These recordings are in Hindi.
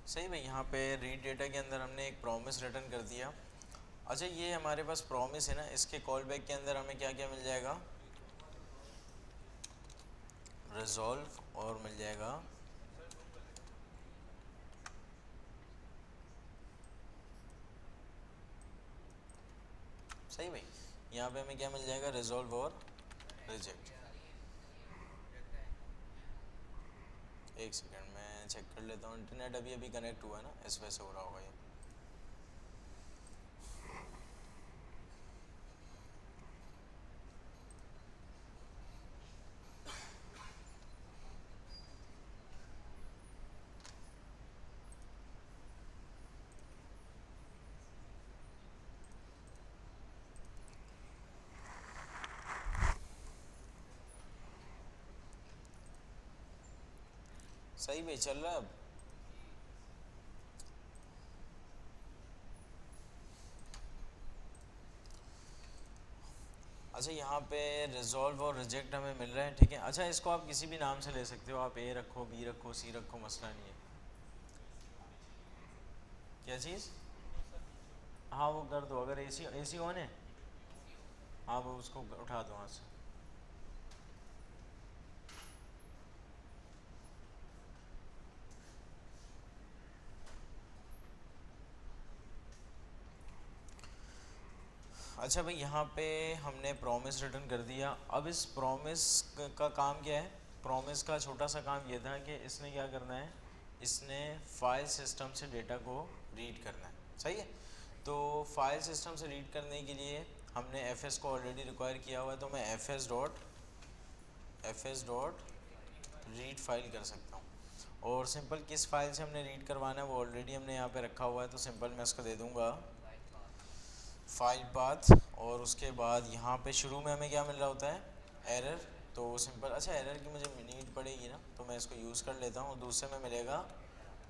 सही भाई, यहाँ पे रीड डेटा के अंदर हमने एक प्रॉमिस रिटर्न कर दिया। अच्छा, ये हमारे पास प्रॉमिस है ना, इसके कॉल बैक के अंदर हमें क्या क्या मिल जाएगा, रिजॉल्व और मिल जाएगा सही भाई, यहाँ पे हमें क्या मिल जाएगा, रिजॉल्व और रिजेक्ट। एक सेकंड मैं चेक कर लेता हूँ, इंटरनेट अभी अभी कनेक्ट हुआ है ना, इस वजह से हो रहा होगा ये। सही भाई, चल रहा है अब। अच्छा, यहाँ पे रिजॉल्व और रिजेक्ट हमें मिल रहे हैं, ठीक है। अच्छा, इसको आप किसी भी नाम से ले सकते हो, आप ए रखो, बी रखो, सी रखो, मसला नहीं है। क्या चीज़? हाँ वो कर दो, अगर एसी एसी ऑन है, हाँ वो उसको उठा दो वहाँ से। अच्छा भाई, यहाँ पे हमने प्रॉमिस रिटर्न कर दिया। अब इस प्रॉमिस का काम क्या है, प्रॉमिस का छोटा सा काम ये था कि इसने क्या करना है, इसने फाइल सिस्टम से डेटा को रीड करना है, सही है। तो फाइल सिस्टम से रीड करने के लिए हमने एफ एस को ऑलरेडी रिक्वायर किया हुआ है, तो मैं F S dot read file कर सकता हूँ। और सिंपल किस फाइल से हमने रीड करवाना है वो ऑलरेडी हमने यहाँ पे रखा हुआ है, तो सिंपल मैं इसको दे दूँगा फाइल पाथ। और उसके बाद यहाँ पे शुरू में हमें क्या मिल रहा होता है, एरर। तो सिंपल, अच्छा एरर की मुझे नीड पड़ेगी ना, तो मैं इसको यूज़ कर लेता हूँ। दूसरे में मिलेगा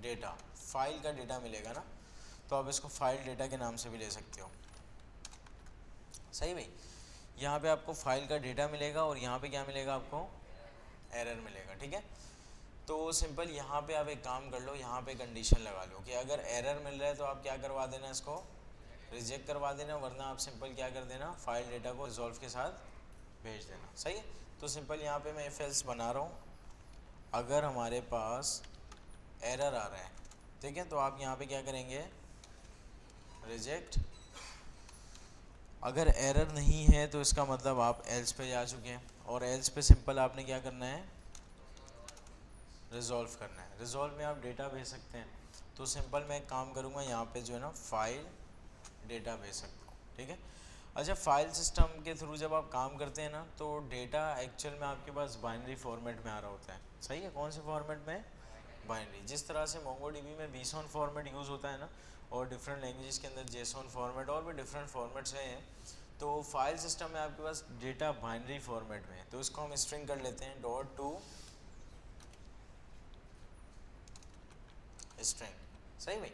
डेटा, फाइल का डेटा मिलेगा ना, तो आप इसको फाइल डेटा के नाम से भी ले सकते हो। सही भाई, यहाँ पे आपको फाइल का डेटा मिलेगा और यहाँ पे क्या मिलेगा, आपको एरर मिलेगा, ठीक है। तो सिंपल यहाँ पे आप एक काम कर लो, यहाँ पे कंडीशन लगा लो कि अगर एरर मिल रहा है तो आप क्या करवा देना, इसको रिजेक्ट करवा देना, वरना आप सिंपल क्या कर देना, फाइल डेटा को रिजॉल्व के साथ भेज देना, सही है। तो सिंपल यहाँ पे मैं इफ एल्स बना रहा हूँ, अगर हमारे पास एरर आ रहा है, ठीक है, तो आप यहाँ पे क्या करेंगे, रिजेक्ट। अगर एरर नहीं है तो इसका मतलब आप एल्स पे जा चुके हैं, और एल्स पे सिंपल आपने क्या करना है, रिजॉल्व करना है। रिजॉल्व में आप डेटा भेज सकते हैं, तो सिंपल मैं एक काम करूँगा, यहाँ पे जो है ना फाइल डेटा भेज सकता हूँ, ठीक है। अच्छा, फाइल सिस्टम के थ्रू जब आप काम करते हैं ना, तो डेटा एक्चुअल में आपके पास बाइनरी फॉर्मेट में आ रहा होता है, सही है। कौन से फॉर्मेट में, बाइनरी। जिस तरह से मोंगोडीबी में बीसॉन फॉर्मेट यूज़ होता है ना, और डिफरेंट लैंग्वेजेस के अंदर जेसॉन फॉर्मेट और भी डिफरेंट फॉर्मेट्स हैं, तो फाइल सिस्टम में आपके पास डेटा बाइनरी फॉर्मेट में है, तो इसको हम स्ट्रिंग कर लेते हैं, डॉट टू स्ट्रिंग। सही भाई,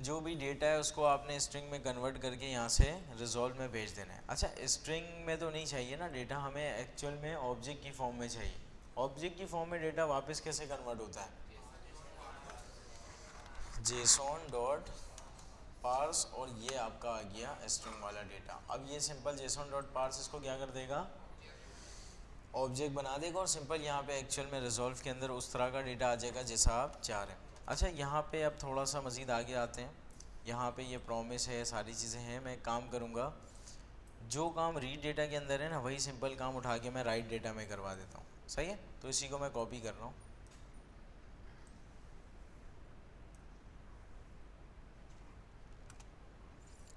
जो भी डेटा है उसको आपने स्ट्रिंग में कन्वर्ट करके यहाँ से रिजॉल्व में भेज देना है। अच्छा, स्ट्रिंग में तो नहीं चाहिए ना डेटा, हमें एक्चुअल में ऑब्जेक्ट की फॉर्म में चाहिए। ऑब्जेक्ट की फॉर्म में डेटा वापस कैसे कन्वर्ट होता है, जेसॉन डॉट पार्स, और ये आपका आ गया स्ट्रिंग वाला डेटा। अब ये सिंपल जेसॉन डॉट पार्स इसको क्या कर देगा, ऑब्जेक्ट बना देगा, और सिंपल यहाँ पे एक्चुअल में रिजॉल्व के अंदर उस तरह का डेटा आ जाएगा जैसा आप चाह रहे हैं। अच्छा, यहाँ पे अब थोड़ा सा मज़ीद आगे आते हैं। यहाँ पे ये प्रॉमिस है, सारी चीज़ें हैं। मैं काम करूँगा, जो काम रीड डेटा के अंदर है ना, वही सिंपल काम उठा के मैं राइट डेटा में करवा देता हूँ, सही है। तो इसी को मैं कॉपी कर रहा हूँ,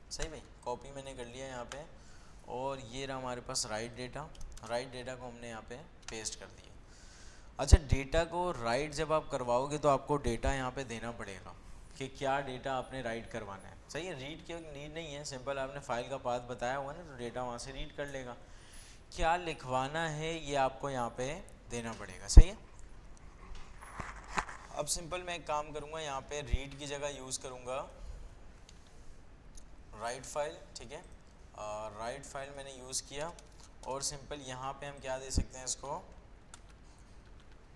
सही भाई, कॉपी मैंने कर लिया यहाँ पे। और ये रहा हमारे पास राइट डेटा, राइट डेटा को हमने यहाँ पे पेस्ट कर दिया। अच्छा, डेटा को राइट जब आप करवाओगे तो आपको डेटा यहाँ पे देना पड़ेगा कि क्या डेटा आपने राइट करवाना है, सही है। रीड की नीड नहीं है, सिंपल आपने फाइल का पाथ बताया हुआ ना, तो डेटा वहाँ से रीड कर लेगा। क्या लिखवाना है ये आपको यहाँ पे देना पड़ेगा, सही है। अब सिंपल मैं एक काम करूँगा, यहाँ पे रीड की जगह यूज़ करूँगा राइट फाइल, ठीक है। राइट फाइल मैंने यूज़ किया, और सिंपल यहाँ पे हम क्या दे सकते हैं, इसको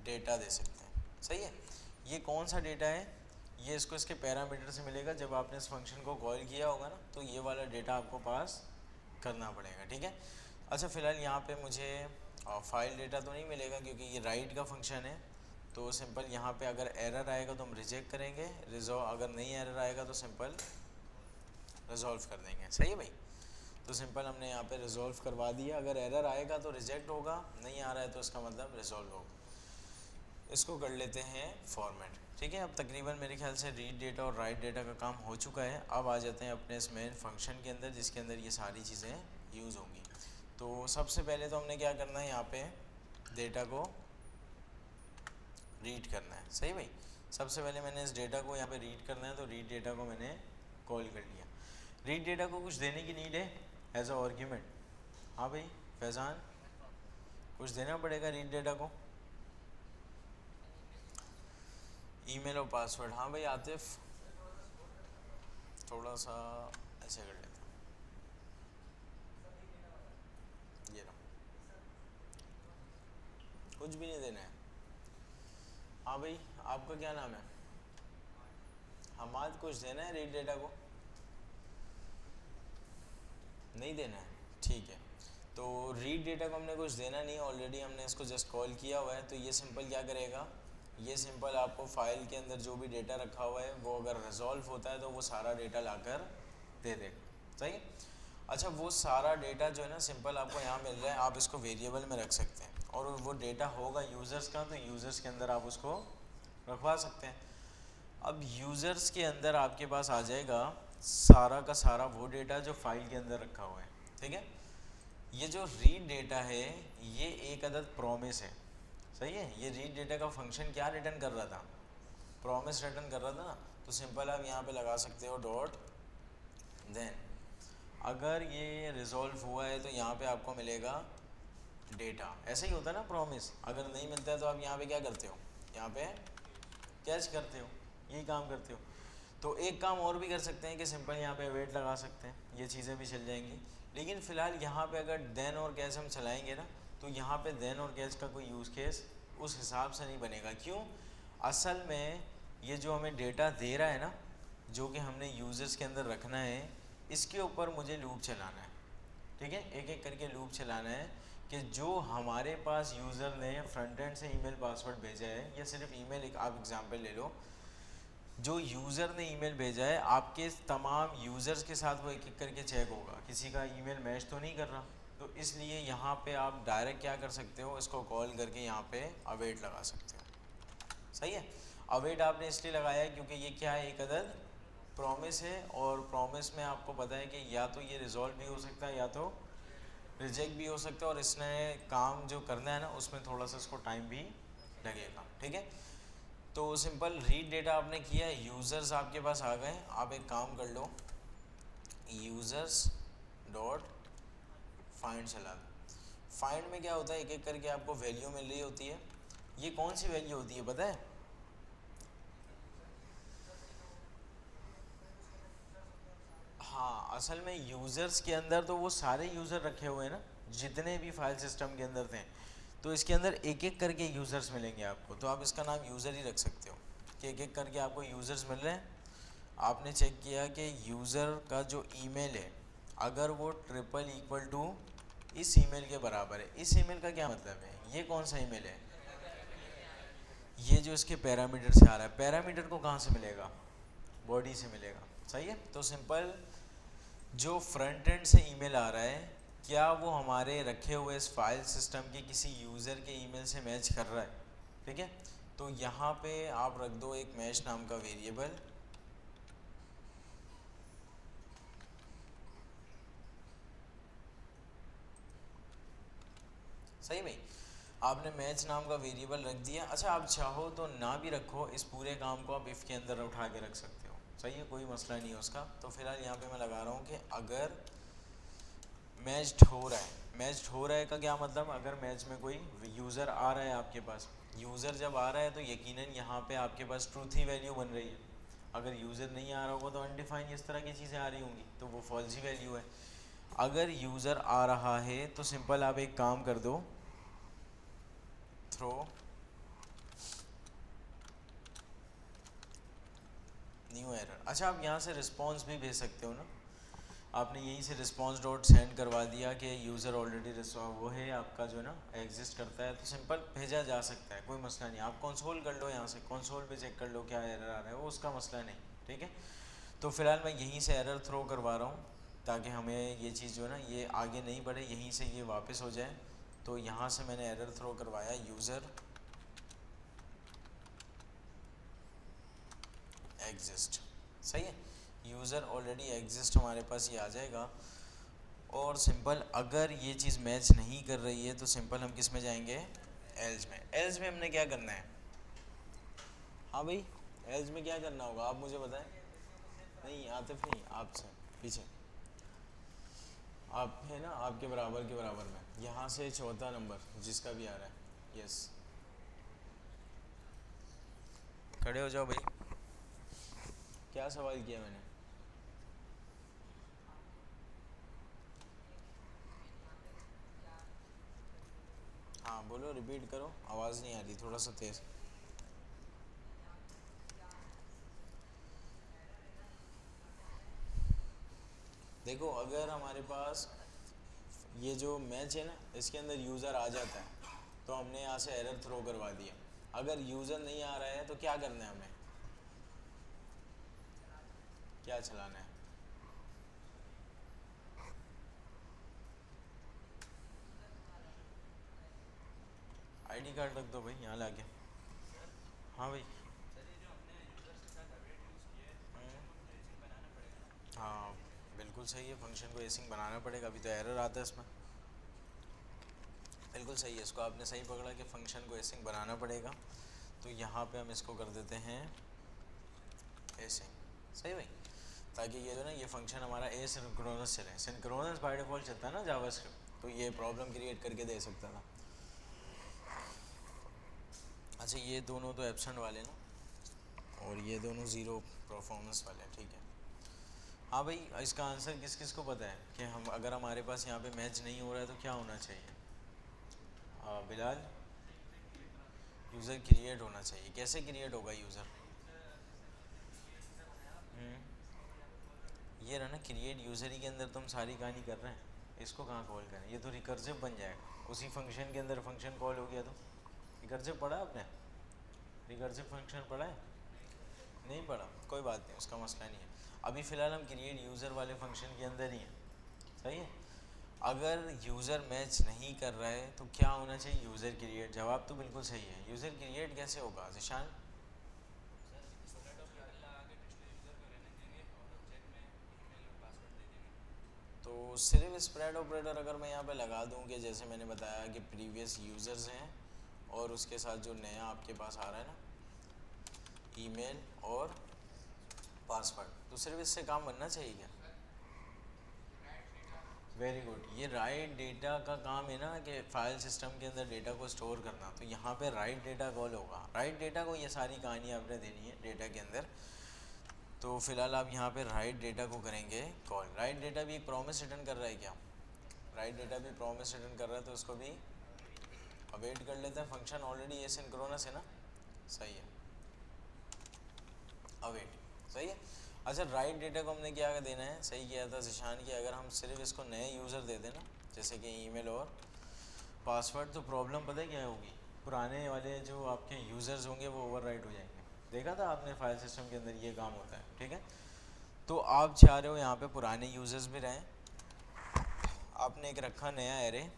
डेटा दे सकते हैं, सही है। ये कौन सा डेटा है, ये इसको इसके पैरामीटर से मिलेगा। जब आपने इस फंक्शन को कॉल किया होगा ना तो ये वाला डेटा आपको पास करना पड़ेगा, ठीक है। अच्छा फिलहाल यहाँ पे मुझे फाइल डेटा तो नहीं मिलेगा क्योंकि ये राइट का फंक्शन है, तो सिंपल यहाँ पे अगर एरर आएगा तो हम रिजेक्ट करेंगे, अगर नहीं एरर आएगा तो सिंपल रिजॉल्व कर देंगे। सही है भाई, तो सिंपल हमने यहाँ पे रिजॉल्व करवा दिया। अगर एरर आएगा तो रिजेक्ट होगा, नहीं आ रहा है तो इसका मतलब रिजॉल्व होगा। इसको कर लेते हैं फॉर्मेट, ठीक है। अब तकरीबन मेरे ख्याल से रीड डेटा और राइट डेटा का काम हो चुका है। अब आ जाते हैं अपने इस मेन फंक्शन के अंदर जिसके अंदर ये सारी चीज़ें यूज़ होंगी। तो सबसे पहले तो हमने क्या करना है, यहाँ पे डेटा को रीड करना है। सही भाई, सबसे पहले मैंने इस डेटा को यहाँ पे रीड करना है, तो रीड डेटा को मैंने कॉल कर लिया। रीड डेटा को कुछ देने की नीड है एज अ आर्ग्यूमेंट। हाँ भाई फैज़ान, कुछ देना पड़ेगा रीड डेटा को, ईमेल और पासवर्ड। हाँ भाई आतिफ, थोड़ा सा ऐसे कर लेते हैं, ये रहा, कुछ भी नहीं देना है। हाँ भाई आपका क्या नाम है? हमाद, कुछ देना है रीड डेटा को? नहीं देना है, ठीक है। तो रीड डेटा को हमने कुछ देना नहीं, ऑलरेडी हमने इसको जस्ट कॉल किया हुआ है। तो ये सिंपल क्या करेगा, ये सिंपल आपको फाइल के अंदर जो भी डेटा रखा हुआ है वो अगर रिजॉल्व होता है तो वो सारा डेटा लाकर दे देगा। सही है। अच्छा वो सारा डेटा जो है ना सिंपल आपको यहाँ मिल रहा है, आप इसको वेरिएबल में रख सकते हैं और वो डेटा होगा यूज़र्स का, तो यूज़र्स के अंदर आप उसको रखवा सकते हैं। अब यूज़र्स के अंदर आपके पास आ जाएगा सारा का सारा वो डेटा जो फाइल के अंदर रखा हुआ है, ठीक है। ये जो रीड डेटा है ये एक अदद प्रॉमिस है। सही है, ये रीड डेटा का फंक्शन क्या रिटर्न कर रहा था, प्रॉमिस रिटर्न कर रहा था ना। तो सिंपल आप यहाँ पे लगा सकते हो डॉट देन, अगर ये रिजॉल्व हुआ है तो यहाँ पे आपको मिलेगा डेटा। ऐसे ही होता है ना प्रॉमिस, अगर नहीं मिलता है तो आप यहाँ पे क्या करते हो, यहाँ पे कैच करते हो, यही काम करते हो। तो एक काम और भी कर सकते हैं कि सिंपल यहाँ पे वेट लगा सकते हैं, ये चीज़ें भी चल जाएंगी। लेकिन फ़िलहाल यहाँ पे अगर देन और कैच हम चलाएंगे ना तो यहाँ पे देन और कैच का कोई यूज़ केस उस हिसाब से नहीं बनेगा। क्यों, असल में ये जो हमें डेटा दे रहा है ना, जो कि हमने यूज़र्स के अंदर रखना है, इसके ऊपर मुझे लूप चलाना है, ठीक है। एक एक करके लूप चलाना है कि जो हमारे पास यूज़र ने फ्रंट एंड से ईमेल पासवर्ड भेजा है, या सिर्फ ईमेल, एक आप एग्जांपल ले लो, जो यूज़र ने ईमेल भेजा है आपके तमाम यूज़र्स के साथ वो एक एक करके चेक होगा, किसी का ईमेल मैच तो नहीं कर रहा। तो इसलिए यहाँ पे आप डायरेक्ट क्या कर सकते हो, इसको कॉल करके यहाँ पे अवेट लगा सकते हो। सही है, अवेट आपने इसलिए लगाया है क्योंकि ये क्या है, एक अदद प्रॉमिस है, और प्रॉमिस में आपको पता है कि या तो ये रिजॉल्व भी हो सकता है या तो रिजेक्ट भी हो सकता है, और इसने काम जो करना है ना उसमें थोड़ा सा इसको टाइम भी लगेगा, ठीक है। तो सिंपल रीड डेटा आपने किया, यूज़र्स आपके पास आ गए। आप एक काम कर लो, यूज़र्स डॉट फाइंड चला दो। फाइंड में क्या होता है, एक एक करके आपको वैल्यू मिल रही होती है। ये कौन सी वैल्यू होती है पता है? हाँ, असल में यूज़र्स के अंदर तो वो सारे यूज़र रखे हुए हैं ना, जितने भी फाइल सिस्टम के अंदर थे। तो इसके अंदर एक एक करके यूज़र्स मिलेंगे आपको, तो आप इसका नाम यूज़र ही रख सकते हो कि एक एक करके आपको यूज़र्स मिल रहे हैं। आपने चेक किया कि यूज़र का जो ईमेल है अगर वो ट्रिपल इक्वल टू इस ईमेल के बराबर है। इस ईमेल का क्या मतलब है, ये कौन सा ईमेल है, ये जो इसके पैरामीटर से आ रहा है। पैरामीटर को कहाँ से मिलेगा, बॉडी से मिलेगा। सही है, तो सिंपल जो फ्रंट एंड से ईमेल आ रहा है क्या वो हमारे रखे हुए इस फाइल सिस्टम के किसी यूज़र के ईमेल से मैच कर रहा है, ठीक है। तो यहाँ पे आप रख दो एक मैच नाम का वेरिएबल। सही भाई, आपने मैच नाम का वेरिएबल रख दिया। अच्छा आप चाहो तो ना भी रखो, इस पूरे काम को आप इफ़ के अंदर उठा के रख सकते हो। सही है, कोई मसला नहीं है उसका। तो फिलहाल यहाँ पे मैं लगा रहा हूँ कि अगर मैच्ड हो रहा है, मैच्ड हो रहा है का क्या मतलब, अगर मैच में कोई यूज़र आ रहा है आपके पास, यूज़र जब आ रहा है तो यकीनन यहाँ पे आपके पास ट्रूथ ही वैल्यू बन रही है। अगर यूज़र नहीं आ रहा होगा तो अनडिफाइंड इस तरह की चीज़ें आ रही होंगी, तो वो फॉल्स ही वैल्यू है। अगर यूज़र आ रहा है तो सिंपल आप एक काम कर दो, थ्रो अच्छा आप यहाँ से रिस्पॉन्स भी भेज सकते हो ना, आपने यहीं से रिस्पॉन्स डॉट सेंड करवा दिया कि यूज़र ऑलरेडी वो है आपका जो ना एग्जिस्ट करता है, तो सिंपल भेजा जा सकता है, कोई मसला नहीं। आप कंसोल कर लो, यहाँ से कंसोल पे चेक कर लो क्या एरर आ रहा है, वो उसका मसला नहीं, ठीक है। तो फ़िलहाल मैं यहीं से एरर थ्रो करवा रहा हूँ ताकि हमें ये चीज़ जो है ना ये आगे नहीं बढ़े, यहीं से ये वापस हो जाए। तो यहाँ से मैंने एरर थ्रो करवाया यूज़र एग्जिस्ट, सही है, यूज़र ऑलरेडी एग्जिस्ट हमारे पास ये आ जाएगा। और सिंपल अगर ये चीज़ मैच नहीं कर रही है तो सिंपल हम किस में जाएंगे, एल्स में। एल्स में हमने क्या करना है, हाँ भाई एल्स में क्या करना होगा आप मुझे बताएं। नहीं आतिफ नहीं, आपसे पीछे, आप है ना आपके बराबर के बराबर में, यहाँ से चौथा नंबर जिसका भी आ रहा है, यस खड़े हो जाओ भाई। क्या सवाल किया मैंने, हाँ बोलो रिपीट करो, आवाज़ नहीं आ रही, थोड़ा सा तेज़। देखो अगर हमारे पास ये जो मैच है ना इसके अंदर यूज़र आ जाता है तो हमने यहाँ से एरर थ्रो करवा दिया। अगर यूज़र नहीं आ रहा है तो क्या करना है हमें, क्या चलाना है, आईडी कार्ड रख दो भाई यहाँ लाके। हाँ भाई, हाँ बिल्कुल सही है, फंक्शन को एसिंग बनाना पड़ेगा, अभी तो एरर आता है इसमें। बिल्कुल सही है, इसको आपने सही पकड़ा कि फ़ंक्शन को एसिंग बनाना पड़ेगा। तो यहाँ पे हम इसको कर देते हैं एसिंग, सही भाई, ताकि ये जो ना ये फंक्शन हमारा ए सिंक्रोनस चले। सिंक्रोनस बाय डिफ़ॉल्ट चलता है ना जावास्क्रिप्ट, तो ये प्रॉब्लम क्रिएट करके दे सकता था। अच्छा ये दोनों तो एब्सेंट वाले ना, और ये दोनों ज़ीरो परफॉर्मेंस वाले, ठीक है। हाँ भाई इसका आंसर किस किस को पता है कि हम अगर हमारे पास यहाँ पे मैच नहीं हो रहा है तो क्या होना चाहिए, बिलाल, यूज़र क्रिएट होना चाहिए। कैसे क्रिएट होगा यूज़र, ये रहा ना क्रिएट यूज़र ही के अंदर तो हम सारी कहानी कर रहे हैं, इसको कहाँ कॉल करें, ये तो रिकर्सिव बन जाएगा, उसी फंक्शन के अंदर फंक्शन कॉल हो गया तो। रिकर्सिव पढ़ा आपने, रिकर्सिव फंक्शन पढ़ा है, नहीं पढ़ा, कोई बात नहीं, उसका मसला नहीं है। अभी फ़िलहाल हम क्रिएट यूज़र वाले फंक्शन के अंदर ही हैं, सही है। अगर यूज़र मैच नहीं कर रहा है तो क्या होना चाहिए, यूज़र क्रिएट। जवाब तो बिल्कुल सही है, यूज़र क्रिएट कैसे होगा जिशान, तो सिर्फ स्प्रेड ऑपरेटर अगर मैं यहाँ पे लगा दूँ कि जैसे मैंने बताया कि प्रीवियस यूज़र्स हैं और उसके साथ जो नया आपके पास आ रहा है ना ईमेल और पासवर्ड, तो सिर्फ इससे काम बनना चाहिए क्या। वेरी गुड, ये राइट डेटा का काम है ना कि फाइल सिस्टम के अंदर डेटा को स्टोर करना, तो यहाँ पे राइट डेटा कॉल होगा। राइट डेटा को ये सारी कहानी आपने देनी है डेटा के अंदर, तो फिलहाल आप यहाँ पे राइट डेटा को करेंगे कॉल। राइट डेटा भी एक प्रॉमिस रिटर्न कर रहा है क्या, राइट डेटा भी प्रॉमिस रिटर्न कर रहा है, तो उसको भी अवेट कर लेते हैं। फंक्शन ऑलरेडी एसिंक्रोनस है ना, सही है, अवेट, सही है। अच्छा राइट डेटा को हमने क्या देना है, सही किया था जिशान की, अगर हम सिर्फ इसको नए यूज़र दे दें ना जैसे कि ईमेल और पासवर्ड, तो प्रॉब्लम पता है क्या होगी, पुराने वाले जो आपके यूज़र्स होंगे वो ओवरराइट हो जाएंगे। देखा था आपने फाइल सिस्टम के अंदर ये काम होता है, ठीक है। तो आप चाह रहे हो यहाँ पे पुराने यूज़र्स भी रहें, आपने एक रखा नया एरे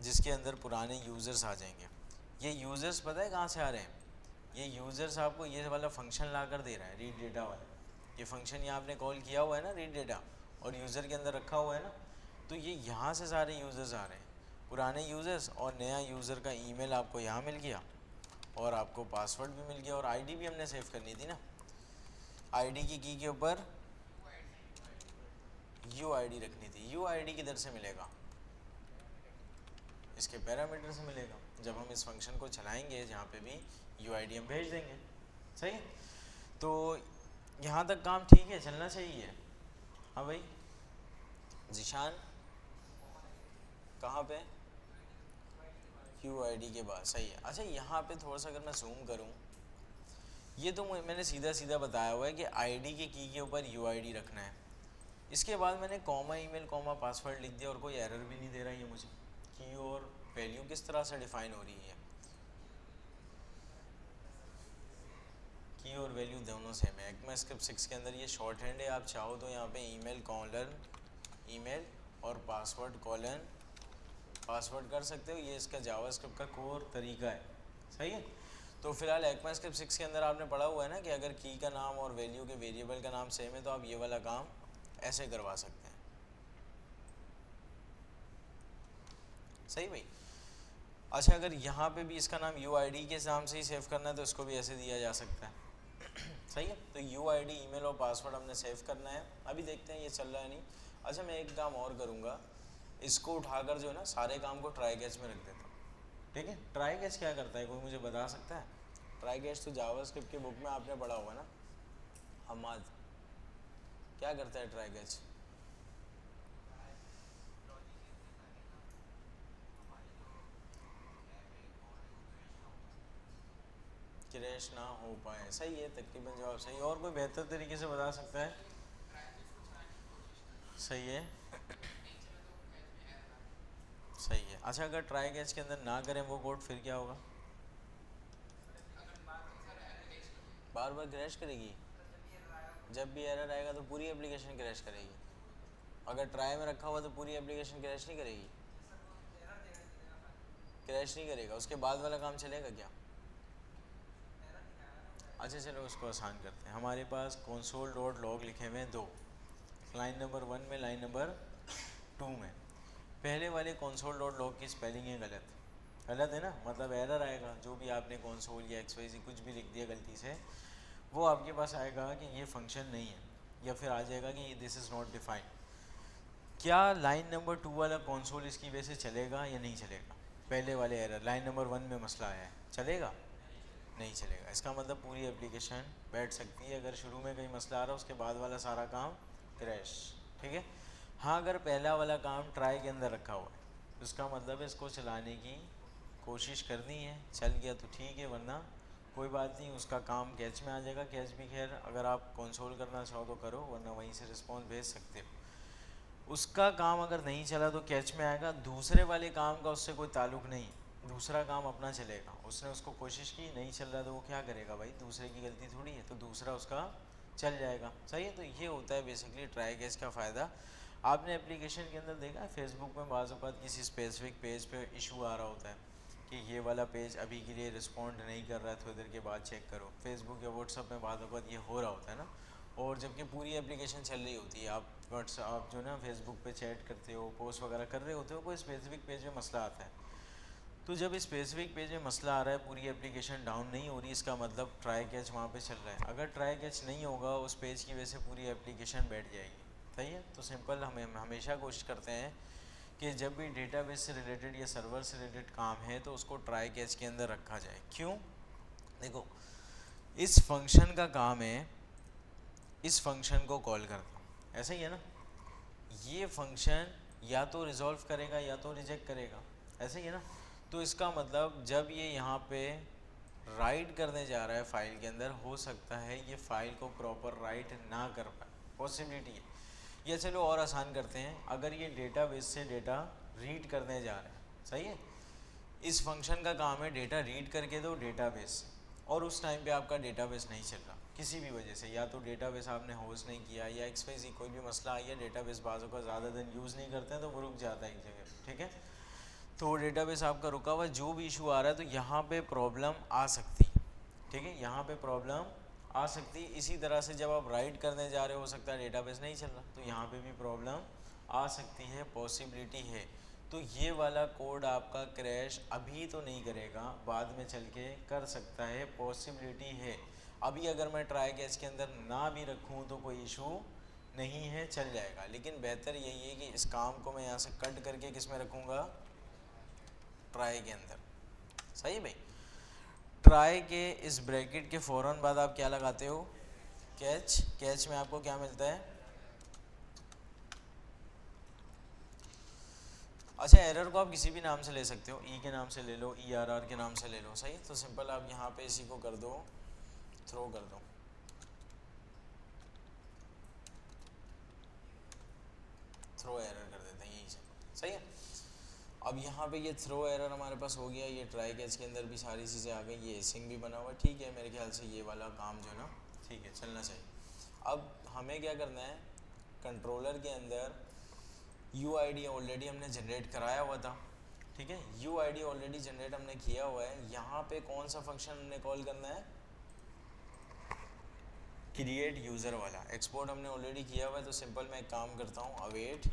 जिसके अंदर पुराने यूज़र्स आ जाएंगे। ये यूज़र्स पता है कहाँ से आ रहे हैं, ये यूज़र्स आपको ये वाला फंक्शन ला कर दे रहा है, रीड डेटा वाला। ये फंक्शन ये आपने कॉल किया हुआ है ना रीड डेटा, और यूज़र के अंदर रखा हुआ है ना, तो ये यहाँ से सारे यूज़र्स आ रहे हैं, पुराने यूज़र्स, और नया यूज़र का ईमेल आपको यहाँ मिल गया, और आपको पासवर्ड भी मिल गया, और आईडी भी हमने सेव करनी थी ना, आईडी की के ऊपर यू आईडी रखनी थी। यू आईडी किधर से मिलेगा, इसके पैरामीटर से मिलेगा, जब हम इस फंक्शन को चलाएंगे जहाँ पे भी यू आईडी हम भेज देंगे, सही है। तो यहाँ तक काम ठीक है, चलना चाहिए। हाँ भाई जिशान कहाँ पे, यू आई डी के बाद, सही है। अच्छा यहाँ पे थोड़ा सा अगर मैं जूम करूँ, ये तो मैंने सीधा सीधा बताया हुआ है कि आईडी के की के ऊपर यूआईडी रखना है। इसके बाद मैंने कॉमा ईमेल कॉमा पासवर्ड लिख दिया और कोई एरर भी नहीं दे रहा ये मुझे। की और वैल्यू किस तरह से डिफाइन हो रही है, की और वैल्यू दोनों सेम है। ECMAScript 6 के अंदर ये शॉर्ट हैंड है, आप चाहो तो यहाँ पे ईमेल कॉलन ईमेल और पासवर्ड कॉलन पासवर्ड कर सकते हो। ये इसका जावास्क्रिप्ट का कोर तरीका है, सही है। तो फिलहाल ECMAScript 6 के अंदर आपने पढ़ा हुआ है ना कि अगर की का नाम और वैल्यू के वेरिएबल का नाम सेम है तो आप ये वाला काम ऐसे करवा सकते हैं, सही भाई। अच्छा, अगर यहाँ पे भी इसका नाम यूआईडी के नाम से ही सेव करना है तो इसको भी ऐसे दिया जा सकता है, सही है। तो यूआईडी ईमेल और पासवर्ड हमने सेव करना है। अभी देखते हैं ये चल रहा है नहीं। अच्छा, मैं एक काम और करूँगा, इसको उठाकर जो है ना सारे काम को ट्राई कैच में रख देता हूँ, ठीक है। ट्राई कैच क्या करता है, कोई मुझे बता सकता है? ट्राई कैच तो जावास्क्रिप्ट की बुक में आपने पढ़ा हुआ ना, हमाद, क्या करता है ट्राई कैच? क्रैश ना हो पाए, सही है, तकरीबन जवाब सही। और कोई बेहतर तरीके से बता सकता है? सही है, सही है। अच्छा, अगर ट्राई कैच के अंदर ना करें वो कोड फिर क्या होगा? बार बार क्रैश करेगी। जब भी एरर आएगा तो पूरी एप्लीकेशन क्रैश करेगी। अगर ट्राई में रखा हुआ तो पूरी एप्लीकेशन क्रैश नहीं करेगी, क्रैश नहीं करेगा। उसके बाद वाला काम चलेगा क्या? अच्छा चलो उसको आसान करते हैं। हमारे पास console डॉट लॉग लिखे हुए हैं दो, लाइन नंबर 1 में, लाइन नंबर 2 में। पहले वाले console डॉट लॉग की स्पेलिंग है गलत, गलत है ना, मतलब एरर आएगा। जो भी आपने console या XYZ कुछ भी लिख दिया गलती से, वो आपके पास आएगा कि ये फंक्शन नहीं है, या फिर आ जाएगा कि दिस इज़ नॉट डिफाइंड। क्या लाइन नंबर 2 वाला console इसकी वजह से चलेगा या नहीं चलेगा? पहले वाले एरर लाइन नंबर 1 में मसला आया है, चलेगा? नहीं चलेगा। इसका मतलब पूरी एप्लीकेशन बैठ सकती है अगर शुरू में कहीं मसला आ रहा है, उसके बाद वाला सारा काम क्रैश, ठीक है। हाँ, अगर पहला वाला काम ट्राई के अंदर रखा हुआ है, उसका मतलब है इसको चलाने की कोशिश करनी है, चल गया तो ठीक है, वरना कोई बात नहीं, उसका काम कैच में आ जाएगा। कैच भी खैर अगर आप कंसोल करना चाहो तो करो, वरना वहीं से रिस्पॉन्स भेज सकते हो। उसका काम अगर नहीं चला तो कैच में आएगा, दूसरे वाले काम का उससे कोई ताल्लुक नहीं, दूसरा काम अपना चलेगा। उसने उसको कोशिश की, नहीं चल रहा तो वो क्या करेगा भाई, दूसरे की गलती थोड़ी है, तो दूसरा उसका चल जाएगा, सही है। तो ये होता है बेसिकली ट्राई कैच का फ़ायदा। आपने एप्लीकेशन के अंदर देखा है फेसबुक में बाज़ औक़ात किसी स्पेसिफिक पेज पे इशू आ रहा होता है कि ये वाला पेज अभी के लिए रिस्पॉन्ड नहीं कर रहा है, थोड़ी देर के बाद चेक करो। फेसबुक या व्हाट्सअप में बाज़ औक़ात ये हो रहा होता है ना, और जबकि पूरी एप्लीकेशन चल रही होती है। आप व्हाट्सअप जो ना फेसबुक पे चैट करते हो, पोस्ट वगैरह कर रहे होते हो, कोई स्पेसिफिक पेज में मसला आता है। तो जब स्पेसिफिक पेज में मसला आ रहा है, पूरी एप्लीकेशन डाउन नहीं हो रही, इसका मतलब ट्राई कैच वहाँ पे चल रहा है। अगर ट्राई कैच नहीं होगा उस पेज की वजह से पूरी एप्लीकेशन बैठ जाएगी, सही है। तो सिंपल, हमें हमेशा कोशिश करते हैं कि जब भी डेटाबेस से रिलेटेड या सर्वर से रिलेटेड काम है तो उसको ट्राई कैच के अंदर रखा जाए। क्यों? देखो, इस फंक्शन का काम है इस फंक्शन को कॉल करना, ऐसा ही है ना। ये फंक्शन या तो रिजॉल्व करेगा या तो रिजेक्ट करेगा, ऐसे ही है ना। तो इसका मतलब जब ये यहाँ पे राइट करने जा रहा है फाइल के अंदर, हो सकता है ये फाइल को प्रॉपर राइट ना कर पाए, पॉसिबिलिटी है। या चलो और आसान करते हैं, अगर ये डेटाबेस से डेटा रीड करने जा रहा है, सही है। इस फंक्शन का काम है डेटा रीड करके दो डेटाबेस से, और उस टाइम पे आपका डेटाबेस नहीं चल रहा किसी भी वजह से, या तो डेटाबेस आपने होस्ट नहीं किया या XYZ कोई भी मसला आ गया, डेटाबेस बाज़ों का ज़्यादा दिन यूज़ नहीं करते हैं तो वो रुक जाता है एक जगह, ठीक है। तो डेटाबेस आपका रुका हुआ, जो भी इशू आ रहा है तो यहाँ पे प्रॉब्लम आ सकती है, ठीक है, यहाँ पे प्रॉब्लम आ सकती है। इसी तरह से जब आप राइट करने जा रहे हो सकता है डेटाबेस नहीं चल रहा, तो यहाँ पे भी प्रॉब्लम आ सकती है, पॉसिबिलिटी है। तो ये वाला कोड आपका क्रैश अभी तो नहीं करेगा, बाद में चल के कर सकता है, पॉसिबिलिटी है। अभी अगर मैं ट्राई कैच के अंदर ना भी रखूँ तो कोई इशू नहीं है, चल जाएगा। लेकिन बेहतर यही है कि इस काम को मैं यहाँ से कट करके किस में रखूँगा, ट्राई के अंदर, सही भाई। ट्राई के इस ब्रैकेट के फ़ौरन बाद आप क्या लगाते हो, कैच। कैच में आपको क्या मिलता है? अच्छा, एरर को आप किसी भी नाम से ले सकते हो, ई के नाम से ले लो, ERR के नाम से ले लो, सही। तो सिंपल आप यहाँ पे इसी को कर दो थ्रो कर दो, थ्रो एरर कर देते हैं यहीं से, सही है। अब यहाँ पे ये थ्रो एरर हमारे पास हो गया, ये ट्राई कैच के अंदर भी सारी चीज़ें आ गई, ये एसिंग भी बना हुआ है, ठीक है। मेरे ख्याल से ये वाला काम जो है ना, ठीक है, चलना चाहिए। अब हमें क्या करना है, कंट्रोलर के अंदर यू आई डी ऑलरेडी हमने जनरेट कराया हुआ था, ठीक है। You I D already generate हमने किया हुआ है। यहाँ पे कौन सा फंक्शन हमने कॉल करना है, क्रिएट यूज़र वाला। एक्सपोर्ट हमने ऑलरेडी किया हुआ है, तो सिंपल मैं एक काम करता हूँ, अवेट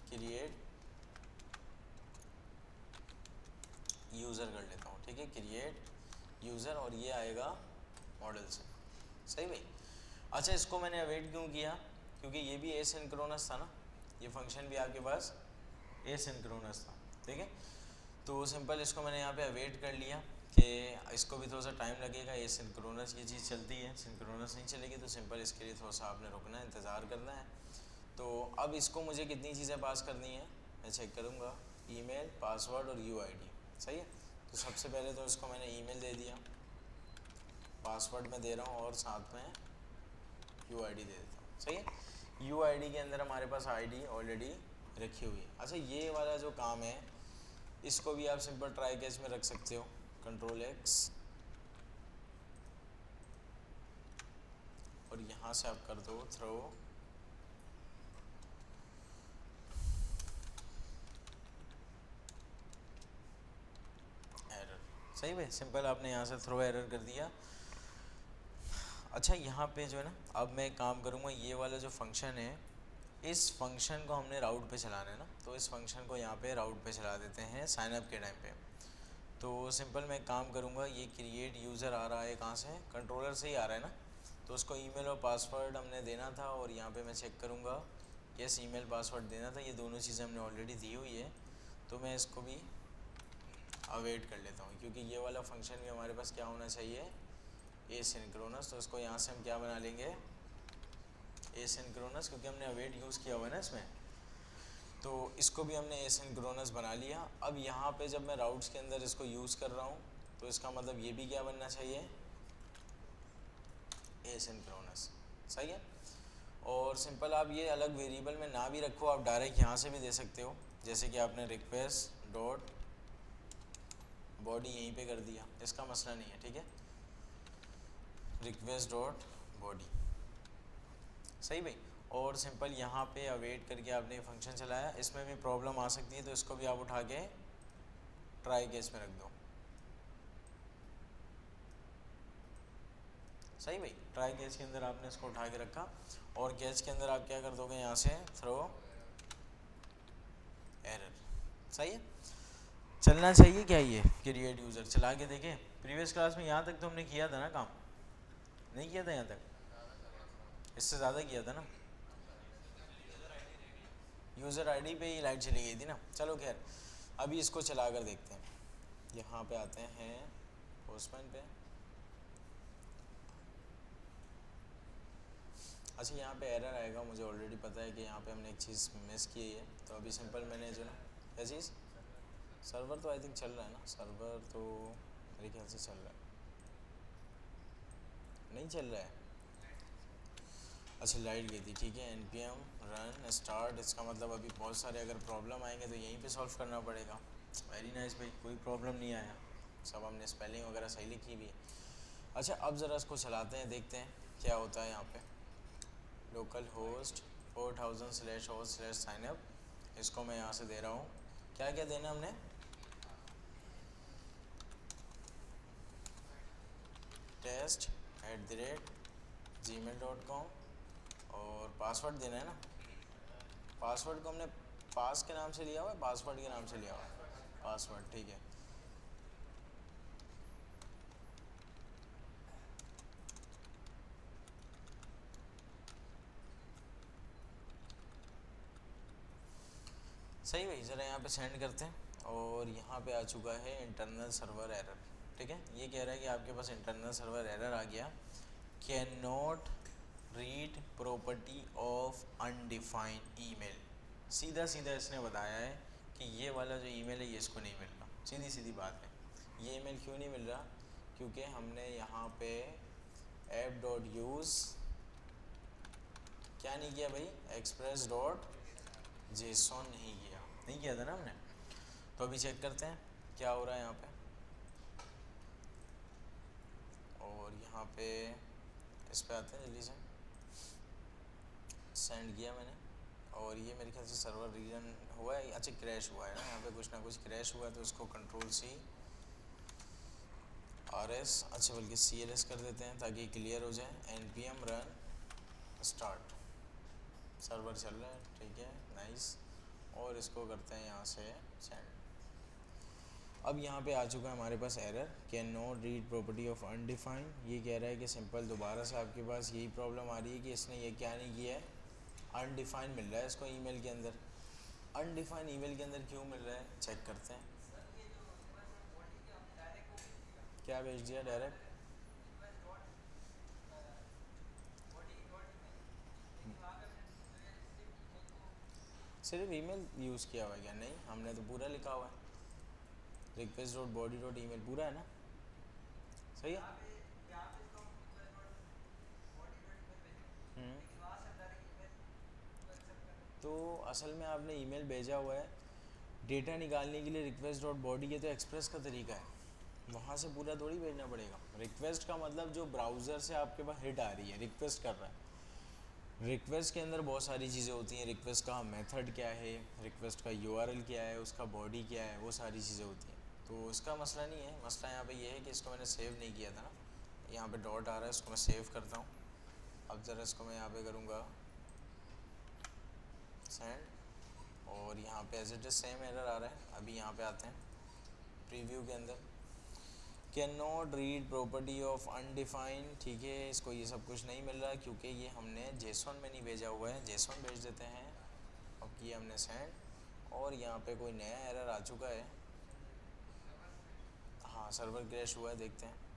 क्रिएट यूज़र कर लेता हूँ, ठीक है, क्रिएट यूज़र, और ये आएगा मॉडल से, सही भाई। अच्छा, इसको मैंने अवेट क्यों किया, क्योंकि ये भी एसिंक्रोनस था ना, ये फंक्शन भी आपके पास एसिंक्रोनस था, ठीक है। तो सिंपल इसको मैंने यहाँ पे अवेट कर लिया कि इसको भी थोड़ा सा टाइम लगेगा, एसिंक्रोनस ये चीज़ चलती है, सिंक्रोनस नहीं चलेगी, तो सिंपल इसके लिए थोड़ा सा आपने रुकना है, इंतज़ार करना है। तो अब इसको मुझे कितनी चीज़ें पास करनी है, मैं चेक करूँगा, ईमेल, पासवर्ड और यूआईडी, सही है। तो सबसे पहले तो इसको मैंने ईमेल दे दिया, पासवर्ड में दे रहा हूँ, और साथ में यूआईडी दे देता हूँ, सही है। यूआईडी के अंदर हमारे पास आईडी ऑलरेडी रखी हुई है। अच्छा, ये वाला जो काम है, इसको भी आप सिंपल ट्राई कैच में रख सकते हो, कंट्रोल एक्स, और यहाँ से आप कर दो थ्रो एरर, सही भाई, सिंपल आपने यहाँ से थ्रो एरर कर दिया। अच्छा, यहाँ पे जो है ना, अब मैं एक काम करूँगा, ये वाला जो फंक्शन है, इस फंक्शन को हमने राउट पे चलाना है ना, तो इस फंक्शन को यहाँ पे राउट पे चला देते हैं साइन अप के टाइम पे। तो सिंपल मैं एक काम करूँगा, ये क्रिएट यूज़र आ रहा है कहाँ से, कंट्रोलर से ही आ रहा है ना, तो उसको ईमेल और पासवर्ड हमने देना था, और यहाँ पे मैं चेक करूँगा, यस, ईमेल पासवर्ड देना था, ये दोनों चीज़ें हमने ऑलरेडी दी हुई है। तो मैं इसको भी अवेट कर लेता हूँ, क्योंकि ये वाला फंक्शन भी हमारे पास क्या होना चाहिए, एसिंक्रोनस। तो इसको यहाँ से हम क्या बना लेंगे, एसिंक्रोनस, क्योंकि हमने अवेट यूज़ किया हुआ है ना इसमें, तो इसको भी हमने एसिंक्रोनस बना लिया। अब यहाँ पे जब मैं राउट्स के अंदर इसको यूज़ कर रहा हूँ, तो इसका मतलब ये भी क्या बनना चाहिए, एसिंक्रोनस, सही है। और सिंपल आप ये अलग वेरिएबल में ना भी रखो, आप डायरेक्ट यहाँ से भी दे सकते हो, जैसे कि आपने रिक्वेस्ट डॉट बॉडी यहीं पे कर दिया, इसका मसला नहीं है, ठीक है, रिक्वेस्ट डॉट बॉडी, सही भाई। और सिंपल यहाँ पे अवेट करके आपने ये फंक्शन चलाया, इसमें भी प्रॉब्लम आ सकती है, तो इसको भी आप उठा के ट्राई केस में रख दो, सही भाई। ट्राई केस के अंदर आपने इसको उठा के रखा, और केस के अंदर आप क्या कर दोगे, यहाँ से थ्रो एरर, सही है। चलना चाहिए क्या ये क्रिएट यूज़र, चला के देखें। प्रीवियस क्लास में यहाँ तक तो हमने किया था ना काम, नहीं किया था यहाँ तक, इससे ज़्यादा किया था ना। यूज़र आईडी पे ही लाइट चली गई थी ना, चलो खैर, अभी इसको चला कर देखते हैं। यहाँ पे आते हैं पोस्टमैन पे। अच्छा, यहाँ पे एरर आएगा, मुझे ऑलरेडी पता है कि यहाँ पे हमने एक चीज़ मिस की है, तो अभी सिंपल मैंने जो ना, क्या चीज़, सर्वर तो आई थिंक चल रहा है ना, सर्वर तो मेरे ख्याल से चल रहा है, नहीं चल रहा है। अच्छा, लाइट गई थी, ठीक है, npm रन स्टार्ट, इसका मतलब अभी बहुत सारे अगर प्रॉब्लम आएंगे तो यहीं पे सॉल्व करना पड़ेगा। वेरी नाइस भाई, कोई प्रॉब्लम नहीं आया, सब हमने स्पेलिंग वगैरह सही लिखी भी है। अच्छा, अब ज़रा इसको चलाते हैं, देखते हैं क्या होता है यहाँ पे। लोकल होस्ट 4000/host/signup, इसको मैं यहाँ से दे रहा हूँ, क्या क्या देना हमने, test@gmail.com, और पासवर्ड देना है ना, पासवर्ड को हमने पास के नाम से लिया हुआ है, पासवर्ड के नाम से लिया हुआ है, पासवर्ड, ठीक है। सही भाई, ज़रा यहाँ पे सेंड करते हैं, और यहाँ पे आ चुका है इंटरनल सर्वर एरर, ठीक है। ये कह रहा है कि आपके पास इंटरनल सर्वर एरर आ गया, can not read property of undefined email. सीधा सीधा इसने बताया है कि ये वाला जो ईमेल है ये इसको नहीं मिल रहा, सीधी सीधी बात है। ये ईमेल क्यों नहीं मिल रहा, क्योंकि हमने यहाँ पे ऐप डॉट यूज़ क्या नहीं किया भाई, एक्सप्रेस डॉट जेसॉन नहीं किया था ना हमने। तो अभी चेक करते हैं क्या हो रहा है यहाँ पे। और यहाँ पे इस पे आते हैं जल्दी से। सेंड किया मैंने और ये मेरे ख्याल से सर्वर रीजन हुआ है, अच्छा क्रैश हुआ है ना, यहाँ पे कुछ ना कुछ क्रैश हुआ है। तो उसको कंट्रोल सी RS, अच्छा बल्कि CLS कर देते हैं ताकि क्लियर हो जाए। npm रन स्टार्ट, सर्वर चल रहा है, ठीक है, नाइस। और इसको करते हैं यहाँ से सेंड। अब यहाँ पे आ चुका है हमारे पास error, can not read property of undefined. ये कह रहा है कि सिंपल दोबारा से आपके पास यही प्रॉब्लम आ रही है कि इसने ये क्या नहीं किया है, अनडिफाइंड मिल रहा है इसको ईमेल के अंदर। अनडिफाइंड ईमेल के अंदर क्यों मिल रहा है, चेक करते हैं। क्या भेज दिया डायरेक्ट, सिर्फ ईमेल यूज़ किया हुआ है क्या? नहीं, हमने तो पूरा लिखा हुआ है, request dot body dot email पूरा है ना, सही है। हम्म, तो असल में आपने ईमेल भेजा हुआ है डेटा निकालने के लिए रिक्वेस्ट डॉट बॉडी, ये तो एक्सप्रेस का तरीका है, वहाँ से पूरा थोड़ी भेजना पड़ेगा। रिक्वेस्ट का मतलब जो ब्राउज़र से आपके पास हिट आ रही है, रिक्वेस्ट कर रहा है। रिक्वेस्ट के अंदर बहुत सारी चीज़ें होती हैं, रिक्वेस्ट का मेथड क्या है, रिक्वेस्ट का URL क्या है, उसका बॉडी क्या है, वो सारी चीज़ें होती हैं। तो इसका मसला नहीं है, मसला यहाँ पे ये है कि इसको मैंने सेव नहीं किया था ना, यहाँ पे डॉट आ रहा है, इसको मैं सेव करता हूँ। अब ज़रा इसको मैं यहाँ पे करूँगा सेंड, और यहाँ पे as it is same error आ रहा है। अभी यहाँ पे आते हैं प्रीव्यू के अंदर, can not read property of undefined, ठीक है, इसको ये सब कुछ नहीं मिल रहा क्योंकि ये हमने जेसॉन में नहीं भेजा हुआ है, जेसॉन भेज देते हैं। अब किया हमने सेंड और यहाँ पे कोई नया एरर आ चुका है, हाँ सर्वर क्रैश हुआ है, देखते हैं।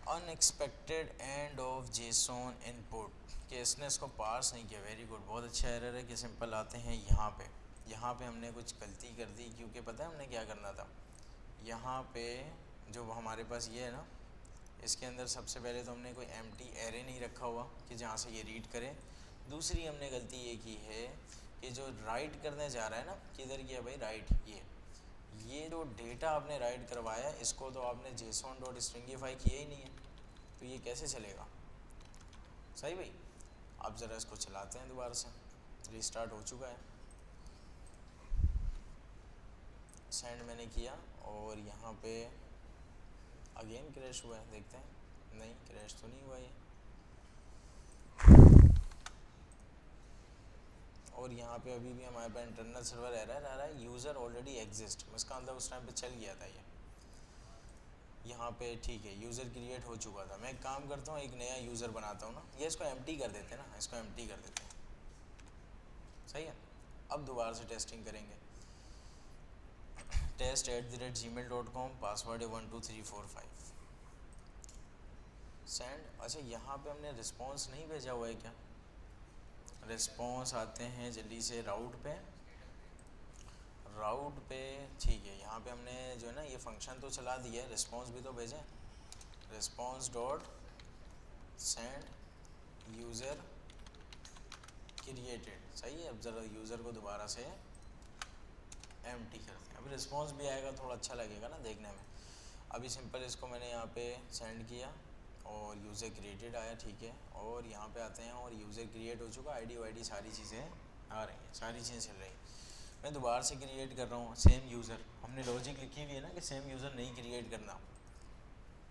Unexpected end of JSON input, कि इसने इसको पार्स नहीं किया, वेरी गुड, बहुत अच्छा एरर है। कि सिंपल आते हैं यहाँ पे हमने कुछ गलती कर दी, क्योंकि पता है हमने क्या करना था। यहाँ पे जो हमारे पास ये है ना, इसके अंदर सबसे पहले तो हमने कोई एम्प्टी एरे नहीं रखा हुआ कि जहाँ से ये रीड करे। दूसरी हमने गलती ये की है कि जो राइट करने जा रहा है ना, किधर किया भाई राइट, ये जो डेटा आपने राइट करवाया है इसको तो आपने जेसॉन डॉट स्ट्रिंगिफाई किया ही नहीं है, तो ये कैसे चलेगा, सही भाई। अब ज़रा इसको चलाते हैं दोबारा से, रीस्टार्ट हो चुका है, सेंड मैंने किया और यहाँ पे अगेन क्रैश हुआ है, देखते हैं। नहीं, क्रैश तो नहीं हुआ ये। और यहाँ पे अभी भी हमारे पास इंटरनल सर्वर एरर आ रहा है, यूज़र ऑलरेडी एग्जिस्ट, इसका मतलब उस टाइम पे चल गया था ये। यहाँ पे ठीक है, यूज़र क्रिएट हो चुका था। मैं एक काम करता हूँ, एक नया यूज़र बनाता हूँ ना, ये इसको एम्प्टी कर देते हैं ना, इसको एम्प्टी कर देते हैं, सही है। अब दोबारा से टेस्टिंग करेंगे, test@gmail.com, पासवर्ड है 12345, सेंड। अच्छा यहाँ पे हमने रिस्पॉन्स नहीं भेजा हुआ है क्या, रिस्पॉन्स आते हैं जल्दी से राउट पे ठीक है, यहाँ पे हमने जो है ना ये फंक्शन तो चला दिया है, रिस्पॉन्स भी तो भेजें। Response dot send user created, सही है। अब ज़रा यूज़र को दोबारा से एम्प्टी करते हैं, अभी रिस्पॉन्स भी आएगा, थोड़ा अच्छा लगेगा ना देखने में। अभी सिंपल इसको मैंने यहाँ पे सेंड किया और यूज़र क्रिएटेड आया, ठीक है। और यहाँ पे आते हैं और यूज़र क्रिएट हो चुका, आईडी वाईडी सारी चीज़ें आ रही हैं, सारी चीज़ें चल रही हैं। मैं दोबारा से क्रिएट कर रहा हूँ सेम यूज़र, हमने लॉजिक लिखी हुई है ना कि सेम यूज़र नहीं क्रिएट करना।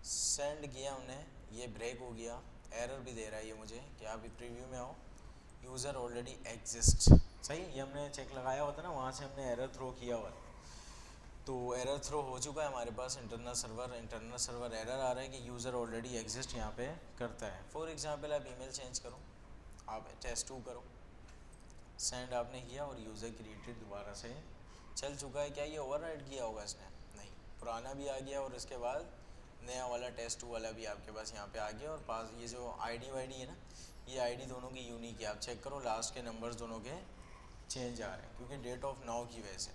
सेंड किया हमने, ये ब्रेक हो गया, एरर भी दे रहा है ये मुझे कि आप प्रीव्यू में आओ, यूज़र ऑलरेडी एग्जिस्ट, सही। ये हमने चेक लगाया होता ना, वहाँ से हमने एरर थ्रो किया हुआ, तो एरर थ्रो हो चुका है हमारे पास। इंटरनल सर्वर एरर आ रहा है कि यूज़र ऑलरेडी एग्जिस्ट यहाँ पे करता है। फॉर एग्जांपल आप ईमेल चेंज करो, आप test2 करो, सेंड आपने किया और यूज़र क्रिएटेड दोबारा से चल चुका है। क्या ये ओवरराइड किया होगा इसने? नहीं, पुराना भी आ गया और इसके बाद नया वाला test2 वाला भी आपके पास यहाँ पे आ गया। और पास ये जो आईडी वाईडी है ना, ये आईडी दोनों की यूनिक है, आप चेक करो, लास्ट के नंबर्स दोनों के चेंज आ रहे हैं क्योंकि डेट ऑफ नाउ की वजह से।